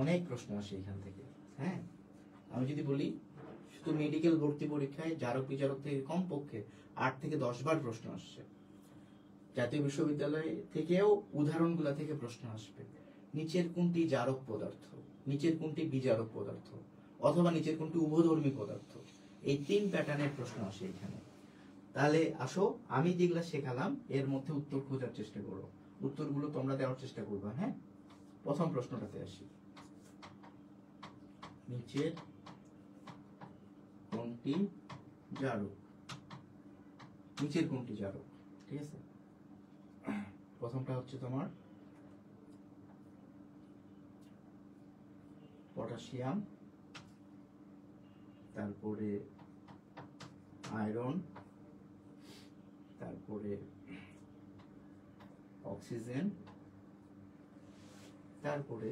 অনেক প্রশ্ন আসে এখান থেকে। হ্যাঁ, আমি যদি বলি শুধু মেডিকেল ভর্তি পরীক্ষায় জারক বিজারক থেকে কমপক্ষে 8 থেকে 10 বার প্রশ্ন আসছে। জাতীয় বিশ্ববিদ্যালয় থেকেও উদাহরণগুলো থেকে প্রশ্ন আসবে। নিচের কোনটি জারক পদার্থ, নিচের কোনটি বিজারক পদার্থ, অথবা নিচের কোনটি উভধর্মী পদার্থ, এই 3 প্যাটার্নের প্রশ্ন আসে এখানে। তাহলে আসো, আমি যেগুলা শেখালাম এর মধ্যে উত্তর খোঁজার চেষ্টা করো, উত্তরগুলো তোমরা দেওয়ার চেষ্টা করবা। হ্যাঁ, প্রথম প্রশ্নটাতে আসি। নিচের কোনটি জারক, নিচের কোনটি জারক? ঠিক আছে, প্রথমটা হচ্ছে তোমার পটাশিয়াম, তারপরে আয়রন, তারপরে অক্সিজেন, তারপরে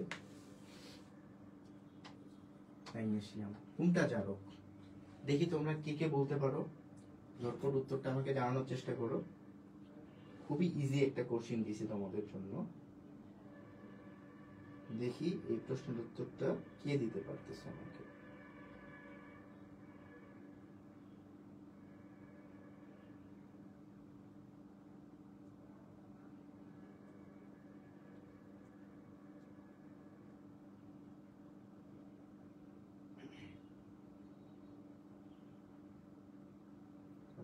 ম্যাগনেসিয়াম। কোনটা জারক? দেখি তোমরা কে কে বলতে পারো, ঝটপট উত্তরটা আমাকে জানানোর চেষ্টা করো। খুবই ইজি একটা কোশ্চেন দিয়েছি তোমাদের জন্য, দেখি এই প্রশ্নের উত্তরটা কে দিতে পারতেছে আমাকে।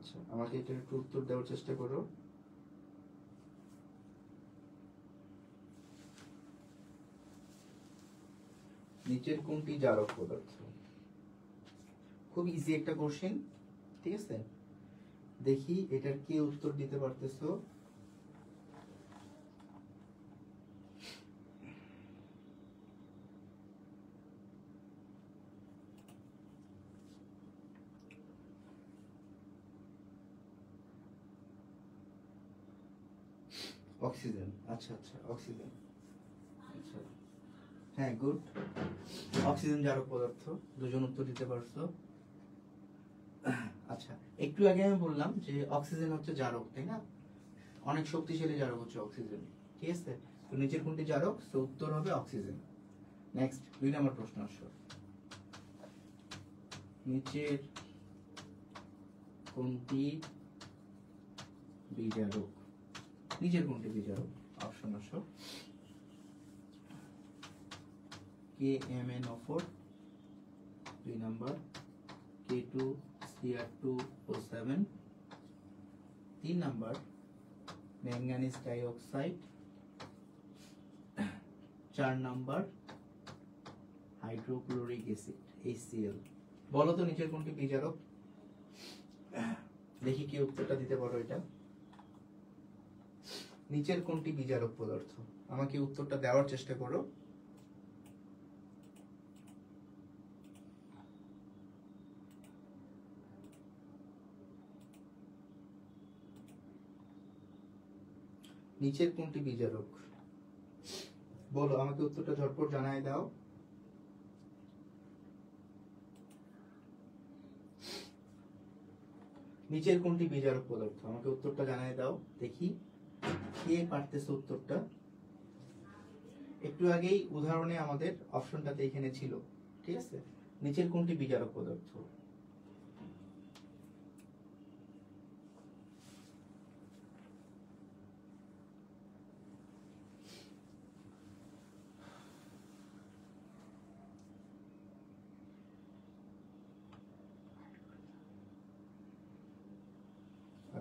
আচ্ছা, আমাকে এটা একটু উত্তর দেওয়ার চেষ্টা করো। নিচের কোনটি জারক পদার্থ? খুব ইজি একটা কোশ্চেন, ঠিক আছে? দেখি এটার কি উত্তর দিতে পারতেছো। অক্সিজেন। আচ্ছা আচ্ছা, অক্সিজেন। আচ্ছা, হ্যাঁ, গুড। অক্সিজেন জারক পদার্থ, দুজন উত্তর দিতে পারছো। আচ্ছা, একটু আগে আমি বললাম যে অক্সিজেন হচ্ছে জারক, তাই না? অনেক শক্তিশালী জারক হচ্ছে অক্সিজেন, ঠিক আছে? তো নিচের কোনটি জারক? তো উত্তর হবে অক্সিজেন। নেক্সট 2 নম্বর প্রশ্ন আসো। নিচের কোনটি বিজারক? নিচের কোনটি বিজারক? অপশন আসো। KMnO4, 2 number K2Cr2O7, 3 number manganese dioxide, 4 number hydrochloric acid HCl। বলো তো নিচের কোনটি বিজারক? দেখি কি উত্তরটা দিতে পারো এটা। নিচের কোনটি বিজারক পদার্থ? আমাকে উত্তরটা দেওয়ার চেষ্টা করো। নিচের কোনটি বিজারক? বলো, আমাকে উত্তরটা ঝটপট জানায় দাও। নিচের কোনটি বিজারক পদার্থ? আমাকে উত্তরটা জানায় দাও দেখি কে পারতেছে উত্তরটা। একটু আগেই উদাহরণে আমাদের অপশনটাতে এখানে ছিল, ঠিক আছে? নিচের কোনটি বিজারক পদার্থ?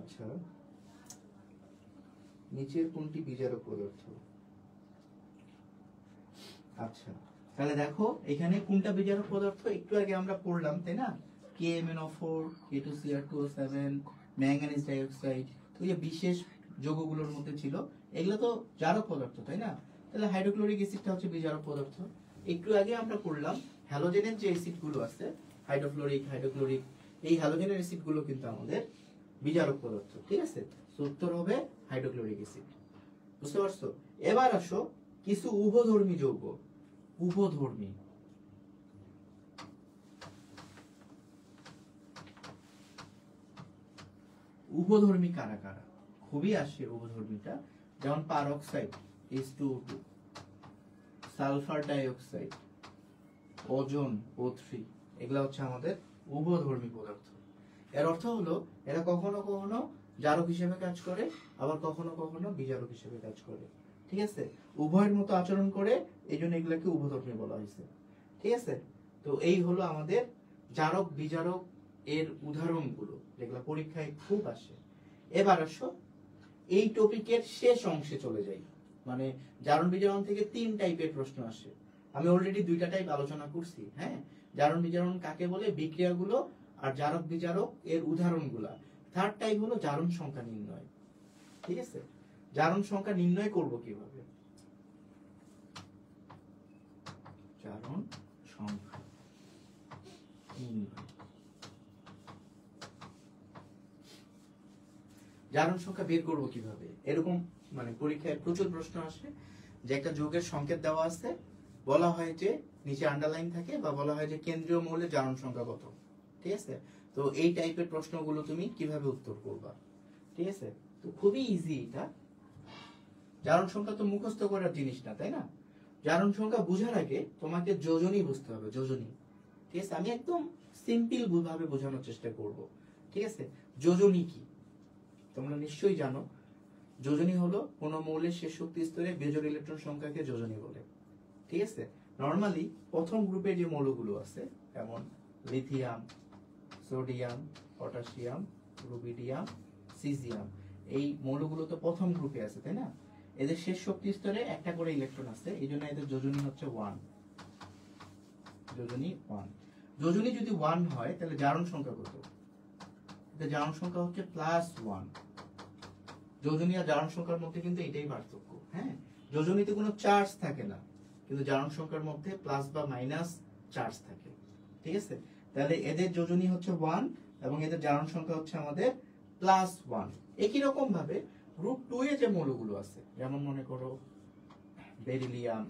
আচ্ছা, নিচের কোনটি বিজারক পদার্থ? আচ্ছা, তাহলে দেখো এখানে কোনটা বিজারক পদার্থ একটু আগে আমরা পড়লাম, তাই না? KMnO4, K2Cr2O7, ম্যাঙ্গানিজ ডাইঅক্সাইড, তো এই বিশেষ যৌগগুলোর মধ্যে ছিল, এগুলো তো জারক পদার্থ, তাই না? তাহলে হাইড্রোক্লোরিক অ্যাসিডটা হচ্ছে বিজারক পদার্থ। একটু আগে আমরা পড়লাম হ্যালোজেনের যে অ্যাসিডগুলো আছে, হাইড্রোক্লোরিক, এই হ্যালোজেনের অ্যাসিডগুলো কিন্তু আমাদের বিজারক পদার্থ, ঠিক আছে? তো উত্তর হবে হাইড্রোক্লোরিক অ্যাসিড। বুঝতে পারছো? এবার আসো কিছু উভধর্মী যৌগ। উভধর্মী, উভধর্মী কারা কারা? খুবই আসে উভধর্মীটা, যেমন peroxide H2O2, sulphur dioxide, ozone O3, এগুলা হচ্ছে আমাদের উভধর্মী পদার্থ। এর অর্থ হলো এরা কখনো কখনো জারক হিসেবে কাজ করে, আবার কখনো কখনো বিজারক হিসেবে কাজ করে, ঠিক আছে? উভয়ের মতো আচরণ করে, এই জন্য এগুলাকে উভধর্মী বলা হয়েছে, ঠিক আছে? তো এই হলো আমাদের জারক বিজারক এর উদাহরণগুলো, যেগুলো পরীক্ষায় খুব আসে। এবার আসো এই টপিকের শেষ অংশে চলে যাই। মানে জারণ বিজারণ থেকে 3 টাইপের প্রশ্ন আসে। আমি অলরেডি 2টা টাইপ আলোচনা করছি, হ্যাঁ? জারণ বিজারণ কাকে বলে, বিক্রিয়াগুলো, আর জারক বিজারক এর উদাহরণগুলা। 3rd টাইপ হলো জারণ সংখ্যা নির্ণয়, ঠিক আছে? জারণ সংখ্যা নির্ণয় করব কিভাবে? জারণ সংখ্যা নির্ণয়, জারণ সংখ্যা বের করব কিভাবে? এরকম মানে পরীক্ষায় প্রচুর প্রশ্ন আসে যে একটা যৌগের সংকেত দেওয়া আছে, বলা হয় যে নিচে আন্ডারলাইন থাকে, বা বলা হয় যে কেন্দ্রীয় মৌলের জারণ সংখ্যা কত, ঠিক আছে? তো এই টাইপের প্রশ্নগুলো তুমি কিভাবে উত্তর করবা, ঠিক আছে? তো খুবই ইজি এটা। জারণ সংখ্যা তো মুখস্থ করার জিনিস না, তাই না? জারণ সংখ্যা বোঝার আগে তোমাকে যোজনী বুঝতে হবে, যোজনী, ঠিক আছে? আমি একদম সিম্পল ভাবে বোঝানোর চেষ্টা করব, ঠিক আছে? যোজনী কি তোমরা নিশ্চয়ই জানো। যোজনী হলো কোন মৌলের শেষ শক্তি স্তরে বিয়োজক ইলেকট্রন সংখ্যাকে যোজনী বলে, ঠিক আছে? নরমালি প্রথম গ্রুপে যে মৌলগুলো আছে, যেমন lithium, sodium, potassium, rubidium, caesium, এই মৌলগুলো তো প্রথম গ্রুপে আছে, তাই না? এদের শেষ শক্তি স্তরে একটা করে ইলেকট্রন আছে, এই জন্য এদের যোজনী হচ্ছে 1। যোজনী 1। যোজনী যদি 1 হয় তাহলে জারণ সংখ্যা কত? এদের জারণ সংখ্যা হচ্ছে +1। যোজনী আর জারণ সংখ্যার মধ্যে কিন্তু এটাই পার্থক্য। হ্যাঁ, যোজনীতে কোনো চার্জ থাকে না, কিন্তু জারণ সংখ্যার মধ্যে প্লাস বা মাইনাস চার্জ থাকে। ঠিক আছে, তাহলে এদের যোজনী হচ্ছে 1 এবং এদের জারণ সংখ্যা হচ্ছে আমাদের +1। একই রকম ভাবে গ্রুপ 2 এ যে মৌলগুলো আছে, যেমন মনে করো বেরিলিয়াম,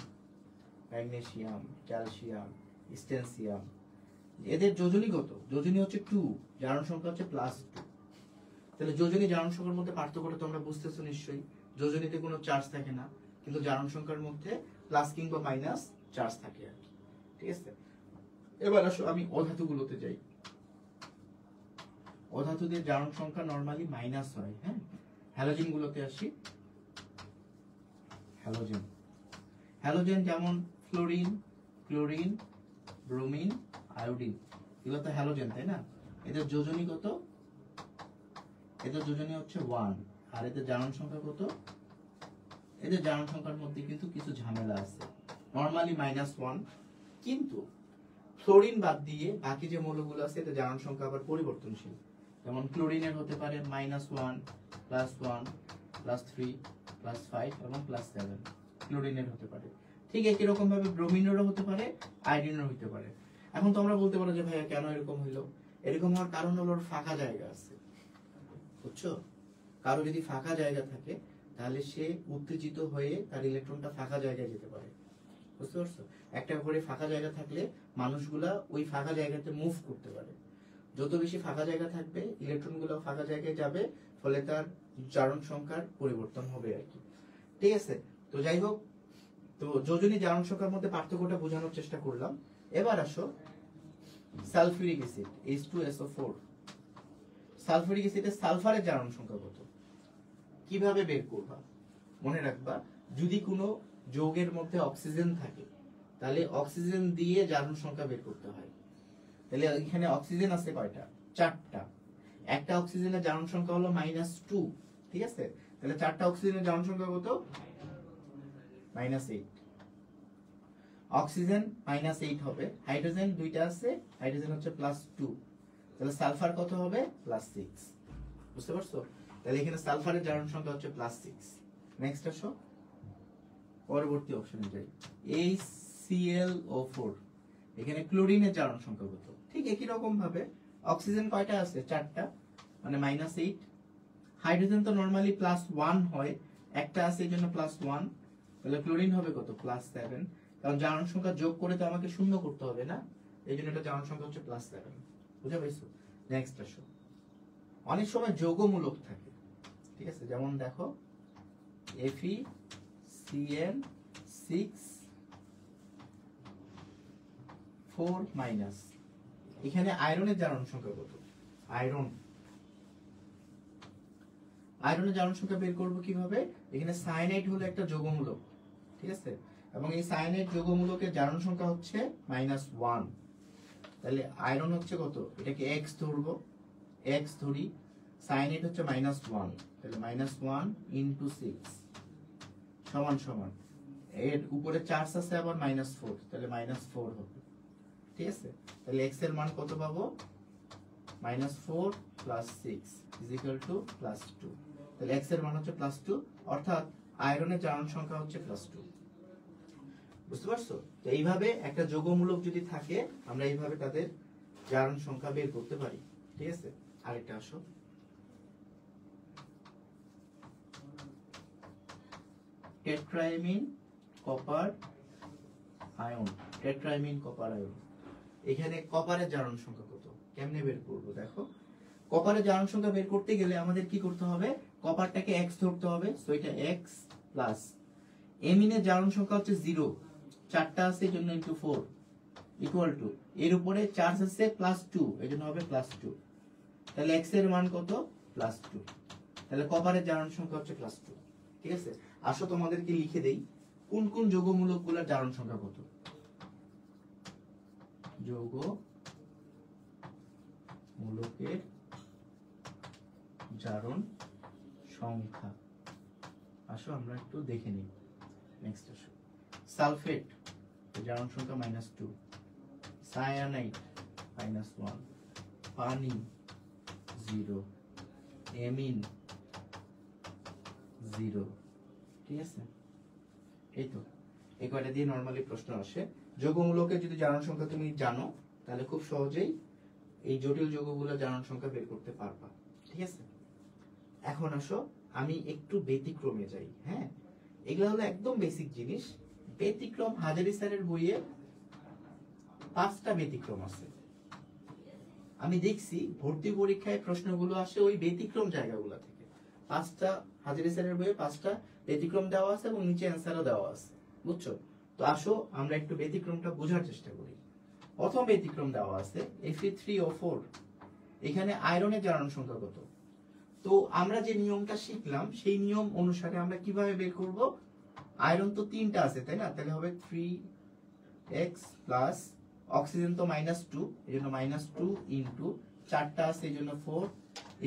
ম্যাগনেসিয়াম, ক্যালসিয়াম, স্টেনসিয়াম, এদের যোজনী কত? যোজনী হচ্ছে 2, জারণ সংখ্যা হচ্ছে +2। তাহলে যোজনী জারণ সংখ্যার মধ্যে পার্থক্যটা তোমরা বুঝতেছো নিশ্চয়ই। যোজনীতে কোনো চার্জ থাকে না, কিন্তু জারণ সংখ্যার মধ্যে প্লাস কিংবা মাইনাস চার্জ থাকে আর কি। ঠিক আছে, এবার আসো আমি অধাতুগুলোতে যাই। অধাতুদের জারণ সংখ্যা নরমালি মাইনাস হয়। হ্যাঁ, হ্যালোজেন গুলোতে আসি। হ্যালোজেন, হ্যালোজেন যেমন ফ্লোরিন, ক্লোরিন, ব্রোমিন, আয়োডিন, এগুলো তো হ্যালোজেন, তাই না? এদের যোজনী কত? এদের যোজনী হচ্ছে 1। আর এদের জারণ সংখ্যা কত? এদের জারণ সংখ্যার মধ্যে কিন্তু কিছু ঝামেলা আছে, নরমালি -1, কিন্তু ফ্লোরিন বাদ দিয়ে বাকি যে মৌলগুলো আছে এদের জারণ সংখ্যা আবার পরিবর্তনশীল। যেমন ক্লোরিনের হতে পারে -1, +1, +3, +5 এবং +7 ক্লোরিনের হতে পারে। ঠিক একই রকম ভাবে ব্রোমিনেরও হতে পারে, আয়োডিনেরও হতে পারে। এখন তোমরা বলতে পারো যে ভাইয়া কেন এরকম হইলো? এরকম হওয়ার কারণ হলো ওর ফাঁকা জায়গা আছে, বুঝছো? কারো যদি ফাঁকা জায়গা থাকে তাহলে সে উত্তেজিত হয়ে তার ইলেকট্রনটা ফাঁকা জায়গায় যেতে পারে, বুঝতে পারছো? একটা করে ফাঁকা জায়গা থাকলে মানুষগুলা ওই ফাঁকা জায়গাতে মুভ করতে পারে। যত বেশি ফাঁকা জায়গা থাকবে ইলেকট্রনগুলো ফাঁকা জায়গায় যাবে, ফলে তার জারণ সংখ্যার পরিবর্তন হবে আর কি। ঠিক আছে, তো যাই হোক, তো যোজনী জারণ সংখ্যার মধ্যে পার্থক্যটা বোঝানোর চেষ্টা করলাম। এবার আসো সালফিউরিক অ্যাসিড, H2SO4। সালফিউরিক অ্যাসিডের সালফারের জারণ সংখ্যা কত? কিভাবে বের করবা? মনে রাখবা, যদি কোনো যৌগের মধ্যে অক্সিজেন থাকে তাহলে অক্সিজেন দিয়ে জারণ সংখ্যা বের করতে হয়। তাহলে এখানে অক্সিজেন আছে কয়টা? 4টা। একটা অক্সিজেনের জারণ সংখ্যা হলো -2। ঠিক আছে, তাহলে 4টা অক্সিজেনের জারণ সংখ্যা কত? -8। অক্সিজেন -8 হবে। হাইড্রোজেন 2টা আছে, হাইড্রোজেন হচ্ছে +2, তাহলে সালফার কত হবে? +6। বুঝতে পারছো? তাহলে এখানে সালফারের জারণ সংখ্যা হচ্ছে +6। নেক্সট আসো, পরবর্তী অপশনে যাই। HClO4, এখানে ক্লোরিনের জারণ সংখ্যা কত? ঠিক একই রকম ভাবে অক্সিজেন কয়টা আছে? 4টা, মানে -8। হাইড্রোজেন তো নরমালি +1 হয়, একটা আছে এই জন্য +1, তাহলে ক্লোরিন হবে কত? +7, কারণ জারণ সংখ্যা যোগ করে তো আমাকে শূন্য করতে হবে না, এই জন্য এটা জারণ সংখ্যা হচ্ছে +7। বুঝা পাইছো? নেক্সট আসো, অনেক সময় যৌগমূলক থাকে, ঠিক আছে, যেমন দেখো FeCl6 এখানে আয়রনের জারণ সংখ্যা কত? আয়রনের জারণ সংখ্যা বের করব কিভাবে? এখানে সায়ানাইড হলো একটা যৌগমূলক, ঠিক আছে, এবং এই সায়ানাইড যৌগমূলকের জারণ সংখ্যা হচ্ছে -1। তাহলে আয়রন হচ্ছে কত? এটাকে x ধরবো, x ধরি, সায়ানাইড হচ্ছে -1, তাহলে -1 × 6 সমান সমান, এর উপরে চার্জ আছে আবার -4, তাহলে -4 হবে। ঠিক আছে, তাহলে x এর মান কত পাবো? -4 + 6 = +2, তাহলে x এর মান হচ্ছে +2, অর্থাৎ আয়রনের জারণ সংখ্যা হচ্ছে +2। বুঝতে পারছো? তো এইভাবে একটা যৌগমূলক যদি থাকে আমরা এইভাবে তাদের জারণ সংখ্যা বের করতে পারি। ঠিক আছে, আরেকটা আসো, টেট্রাইমিন কপার আয়ন। টেট্রাইমিন কপার আয়ন, এখানে কপারের জারণ সংখ্যা কত? কেমনে বের করব? দেখো, কপারের জারণ সংখ্যা বের করতে গেলে আমাদের কি করতে হবে? কপারটাকে x ধরতে হবে, সো এটা x প্লাস এমিনের জারণ সংখ্যা হচ্ছে 0, 4টা আছে এই জন্য × 4 ইকুয়াল টু, এর উপরে চার্জ আছে +2 এই জন্য হবে +2, তাহলে x এর মান কত? +2, তাহলে কপারের জারণ সংখ্যা হচ্ছে +2। ঠিক আছে, আসো তোমাদেরকে লিখে দেই কোন কোন যৌগমূলকগুলোর জারণ সংখ্যা কত। যৌগমূলকের জারণ সংখ্যা। আসো আমরা একটু দেখে নিই। নেক্সট আসো সালফেট, জারণ সংখ্যা -2, সায়ানাইড -1, পানি 0, এমিন 0। ঠিক আছে, এই তো এই কয়টা দিয়ে নরমালি প্রশ্ন আসে। যৌগমূলকের যদি জারণ সংখ্যা তুমি জানো তাহলে খুব সহজেই এই জটিল যৌগগুলো জারণ সংখ্যা বের করতে পারবা। ঠিক আছে, এখন আসো আমি একটু ব্যতিক্রমে যাই। হ্যাঁ, এগুলো হলো একদম বেসিক জিনিস। ব্যতিক্রম হাজারি স্যারের বইয়ে 5টা ব্যতিক্রম আছে। আমি দেখছি ভর্তি পরীক্ষায় প্রশ্নগুলো আসে ওই ব্যতিক্রম জায়গাগুলো থেকে। 5টা হাজারি স্যারের বইয়ে 5টা ব্যতিক্রম দেওয়া আছে এবং নিচে অ্যান্সারও দেওয়া আছে, বুঝছো? তো আসো আমরা একটু ব্যতিক্রমটা বোঝার চেষ্টা করি। প্রথম ব্যতিক্রম দেওয়া আছে Fe3O4, এখানে আয়রনের জারণ সংখ্যা কত? তো আমরা যে নিয়মটা শিখলাম সেই নিয়ম অনুসারে আমরা কিভাবে বের করব? আয়রন তো 3টা আছে, তাই না? তাহলে হবে 3x প্লাস অক্সিজেন তো -2, এজন্য -2 ইনটু 4টা আছে এজন্য 4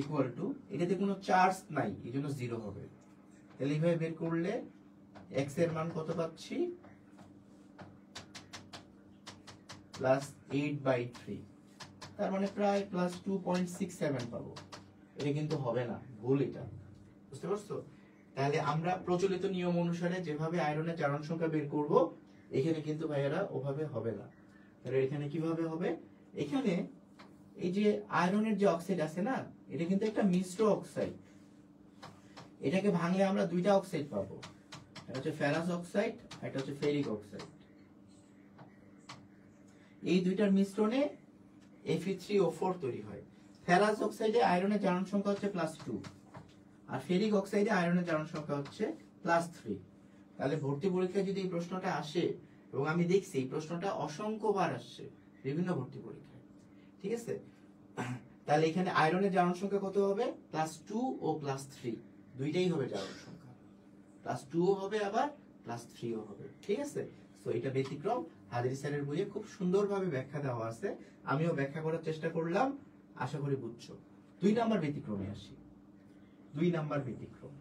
ইকুয়াল টু, এটাতে কোনো চার্জ নাই এজন্য 0 হবে। তাহলে এইভাবে বের করলে x এর মান কত পাচ্ছি? +8/3, তার মানে প্রায় +2.67 পাবো। এটা কিন্তু হবে না, ভুল এটা, বুঝতে পারছো? তাহলে আমরা প্রচলিত নিয়ম অনুসারে যেভাবে আয়রনের জারণ সংখ্যা বের করব, এখানে কিন্তু ভাইয়েরা ওভাবে হবে না। তাহলে এখানে কিভাবে হবে? এখানে এই যে আয়রনের যে অক্সাইড আছে না, এটা কিন্তু একটা মিশ্র অক্সাইড। এটাকে ভাঙলে আমরা দুইটা অক্সাইড পাবো, এটা হচ্ছে ফেরাস অক্সাইড, এটা হচ্ছে ফেরিক অক্সাইড। এই দুইটার মিশ্রণে Fe3O4 তৈরি হয়। ফেরাস অক্সাইডে আয়রনের জারণ সংখ্যা হচ্ছে +2, আর ফেরিক অক্সাইডে আয়রনের জারণ সংখ্যা হচ্ছে +3। তাহলে ভর্তি পরীক্ষায় যদি এই প্রশ্নটা আসে, এবং আমি দেখছি এই প্রশ্নটা অসংখ্যবার আসছে বিভিন্ন ভর্তি পরীক্ষায়, ঠিক আছে? তাহলে এখানে আয়রনের জারণ সংখ্যা কত হবে? +2 ও +3 দুইটাই হবে জারণ সংখ্যা, +2 ও হবে আবার +3 ও হবে। ঠিক আছে, তো এটা ব্যতিক্রম হাজারি স্যারের বইয়ে খুব সুন্দরভাবে ব্যাখ্যা দেওয়া আছে, আমিও ব্যাখ্যা করার চেষ্টা করলাম, আশা করি বুঝছো। 2 নাম্বার ব্যতিক্রমে আসি। 2 নাম্বার ব্যতিক্রম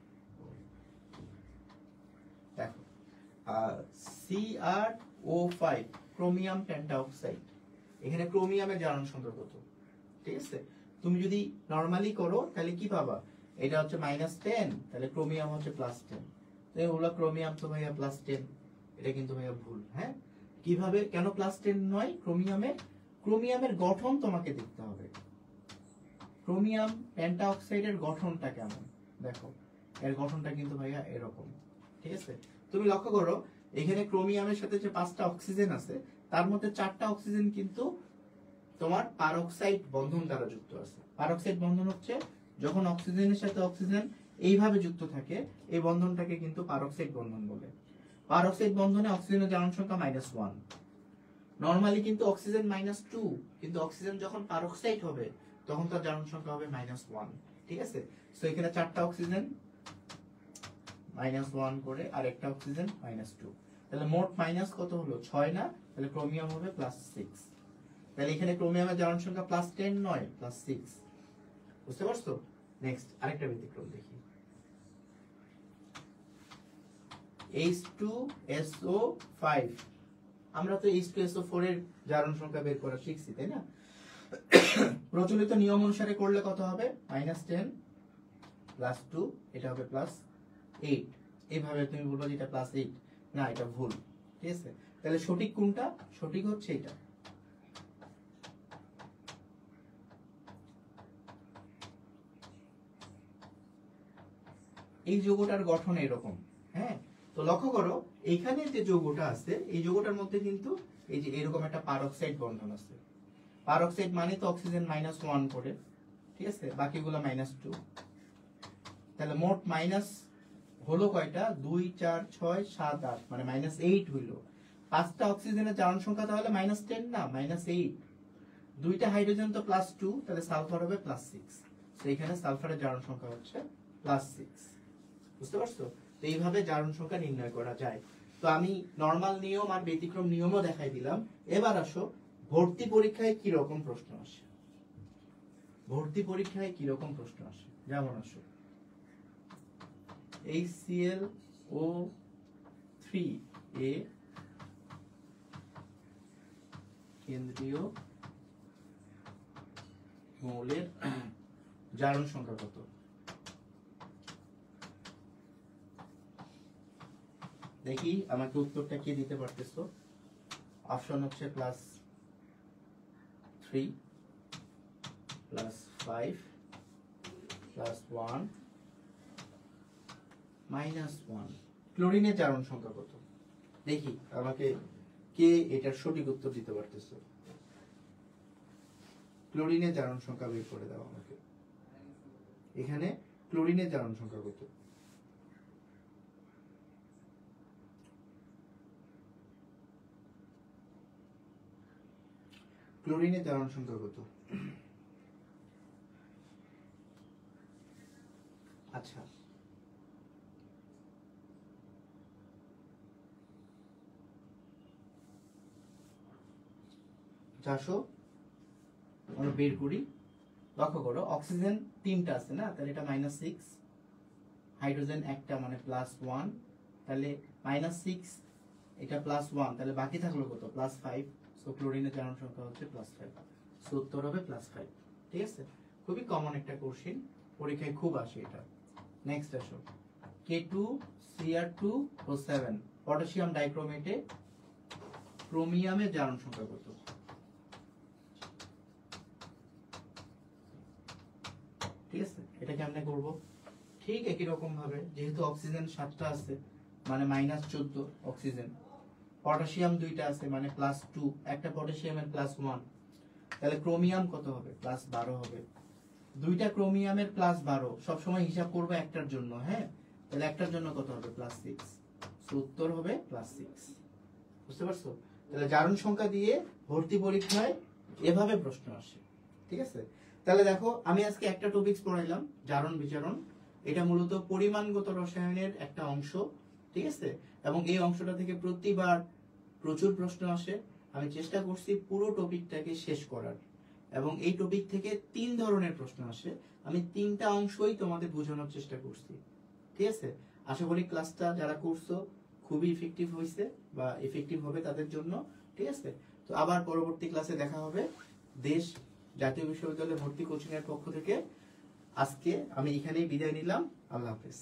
দেখো, CrO5 ক্রোমিয়াম পেন্টাঅক্সাইড, এখানে ক্রোমিয়ামের জারণ সংখ্যা কত? ঠিক আছে, তুমি যদি নরমালি করো তাহলে কি পাবা? এটা হচ্ছে -10, তাহলে ক্রোমিয়াম হচ্ছে +10। তো এগুলো ক্রোমিয়াম তো ভাইয়া +10, এটা কিন্তু ভাইয়া ভুল। হ্যাঁ, কিভাবে, কেন +10 নয় ক্রোমিয়ামে? ক্রোমিয়ামের গঠন তোমাকে দেখতে হবে। ক্রোমিয়াম পেন্টাঅক্সাইডের গঠনটা কেমন দেখো, এর গঠনটা কিন্তু ভাইয়া এরকম। ঠিক আছে, তুমি লক্ষ্য করো এখানে ক্রোমিয়ামের সাথে যে 5টা অক্সিজেন আছে তার মধ্যে 4টা অক্সিজেন কিন্তু তোমার পারঅক্সাইড বন্ধন দ্বারা যুক্ত আছে। পারঅক্সাইড বন্ধন হচ্ছে যখন অক্সিজেনের সাথে অক্সিজেন এইভাবে যুক্ত থাকে, এই বন্ধনটাকে কিন্তু পারঅক্সাইড বন্ধন বলে। পারঅক্সাইড বন্ধনে অক্সিজেনের জারণ সংখ্যা -1। নরমালি কিন্তু অক্সিজেন -2, কিন্তু অক্সিজেন যখন পারঅক্সাইড হবে তখন তার জারণ সংখ্যা হবে -1। ঠিক আছে, সো এখানে 4টা অক্সিজেন -1 করে আর একটা অক্সিজেন -2, তাহলে মোট মাইনাস কত হলো? 6 না? তাহলে ক্রোমিয়াম হবে +6। তাহলে এখানে ক্রোমিয়ামের জারণ সংখ্যা +10 নয়, +6। বুঝতে পারছো? নেক্সট আরেকটা ব্যতিক্রম দেখি, H2SO5। আমরা তো H2SO4 এর জারণ সংখ্যা বের করা শিখছি, তাই না? প্রচলিত নিয়ম অনুসারে করলে কত হবে? -10 +2, এটা হবে +8। এইভাবে তুমি বলবো যে এটা +8, না এটা ভুল। ঠিক আছে, তাহলে সঠিক কোনটা? সঠিক হচ্ছে এটা। এই যৌগটার গঠন এরকম। হ্যাঁ, তো লক্ষ্য করো এখানে যে যৌগটা আছে এই যৌগটার মধ্যে কিন্তু এই যে এরকম একটা পারঅক্সাইড বন্ধন আছে। পারঅক্সাইড মানে তো অক্সিজেন -1 করে, ঠিক আছে, বাকিগুলো -2। তাহলে মোট মাইনাস হলো কয়টা? 2 4 6 7 8, মানে -8 হইলো। 5টা অক্সিজেনের জারণ সংখ্যা তাহলে -10 না, -8। দুইটা হাইড্রোজেন তো +2, তাহলে সালফার হবে +6। তো এখানে সালফারের জারণ সংখ্যা হচ্ছে +6। বুঝতে পারছো? তো এইভাবে জারণ সংখ্যা নির্ণয় করা যায়। তো আমি নরমাল নিয়ম আর ব্যতিক্রম নিয়মও দেখাই দিলাম। এবার আসো ভর্তি পরীক্ষায় কি রকম প্রশ্ন আসে। ভর্তি পরীক্ষায় কি রকম প্রশ্ন আসে যেমন আসো HClO3 কেন্দ্রীয় মৌলের জারণ সংখ্যা কত? দেখি আমাকে উত্তরটা কি দিতে পারতেছো। অপশন হচ্ছে +3 +5 +1 -1। ক্লোরিনের জারণ সংখ্যা কত? দেখি আমাকে কে এটার সঠিক উত্তর দিতে পারতেছো। ক্লোরিনের জারণ সংখ্যা বের করে দাও আমাকে। এখানে ক্লোরিনের জারণ সংখ্যা কত? ক্লোরিনের জারণ সংখ্যা কত? আচ্ছা, চারশো আমরা বের করি। লক্ষ্য করো অক্সিজেন 3টা আছে না, তাহলে এটা -6, হাইড্রোজেন একটা মানে +1, তাহলে -6, এটা +1, তাহলে বাকি থাকলো কত? +5। সো ক্লোরিনের জারণ সংখ্যা হচ্ছে +5। সো উত্তর হবে +5। ঠিক আছে, খুবই কমন একটা কোশ্চেন, পরীক্ষায় খুব আসে এটা। নেক্সট আসো K2Cr2O7 পটাশিয়াম ডাইক্রোমেটে ক্রোমিয়ামের জারণ সংখ্যা কত? ঠিক আছে, এটা কেমনে করব? ঠিক একই রকম ভাবে, যেহেতু অক্সিজেন 7টা আছে মানে -14 অক্সিজেন, পটাশিয়াম 2টা আছে মানে +2, একটা পটাশিয়ামের +1, তাহলে ক্রোমিয়াম কত হবে? +12 হবে। দুইটা ক্রোমিয়ামের +12 সব সময় হিসাব করব একটার জন্য, হ্যাঁ, তাহলে একটার জন্য কত হবে? +6। সো উত্তর হবে +6। বুঝতে পারছো? তাহলে জারণ সংখ্যা দিয়ে ভর্তি পরীক্ষায় এভাবে প্রশ্ন আসে। ঠিক আছে, তাহলে দেখো আমি আজকে একটা টপিকস পড়াইলাম, জারণ বিজারণ। এটা মূলত পরিমাণগত রসায়নের একটা অংশ। ঠিক আছে, এবং এই অংশটা থেকে প্রতিবার প্রচুর প্রশ্ন আসে। আমি চেষ্টা করছি পুরো টপিকটাকে শেষ করার, এবং এই টপিক থেকে 3 ধরনের প্রশ্ন আসে। আমি 3টা অংশই তোমাদের বোঝানোর চেষ্টা করছি। ঠিক আছে, আশা করি ক্লাসটা যারা করছো খুবই ইফেক্টিভ হয়েছে বা ইফেক্টিভ হবে তাদের জন্য। ঠিক আছে, তো আবার পরবর্তী ক্লাসে দেখা হবে। দেশ জাতীয় বিশ্ববিদ্যালয় ভর্তি কোচিং এর পক্ষ থেকে আজকে আমি এখানেই বিদায় নিলাম। আল্লাহ হাফেজ।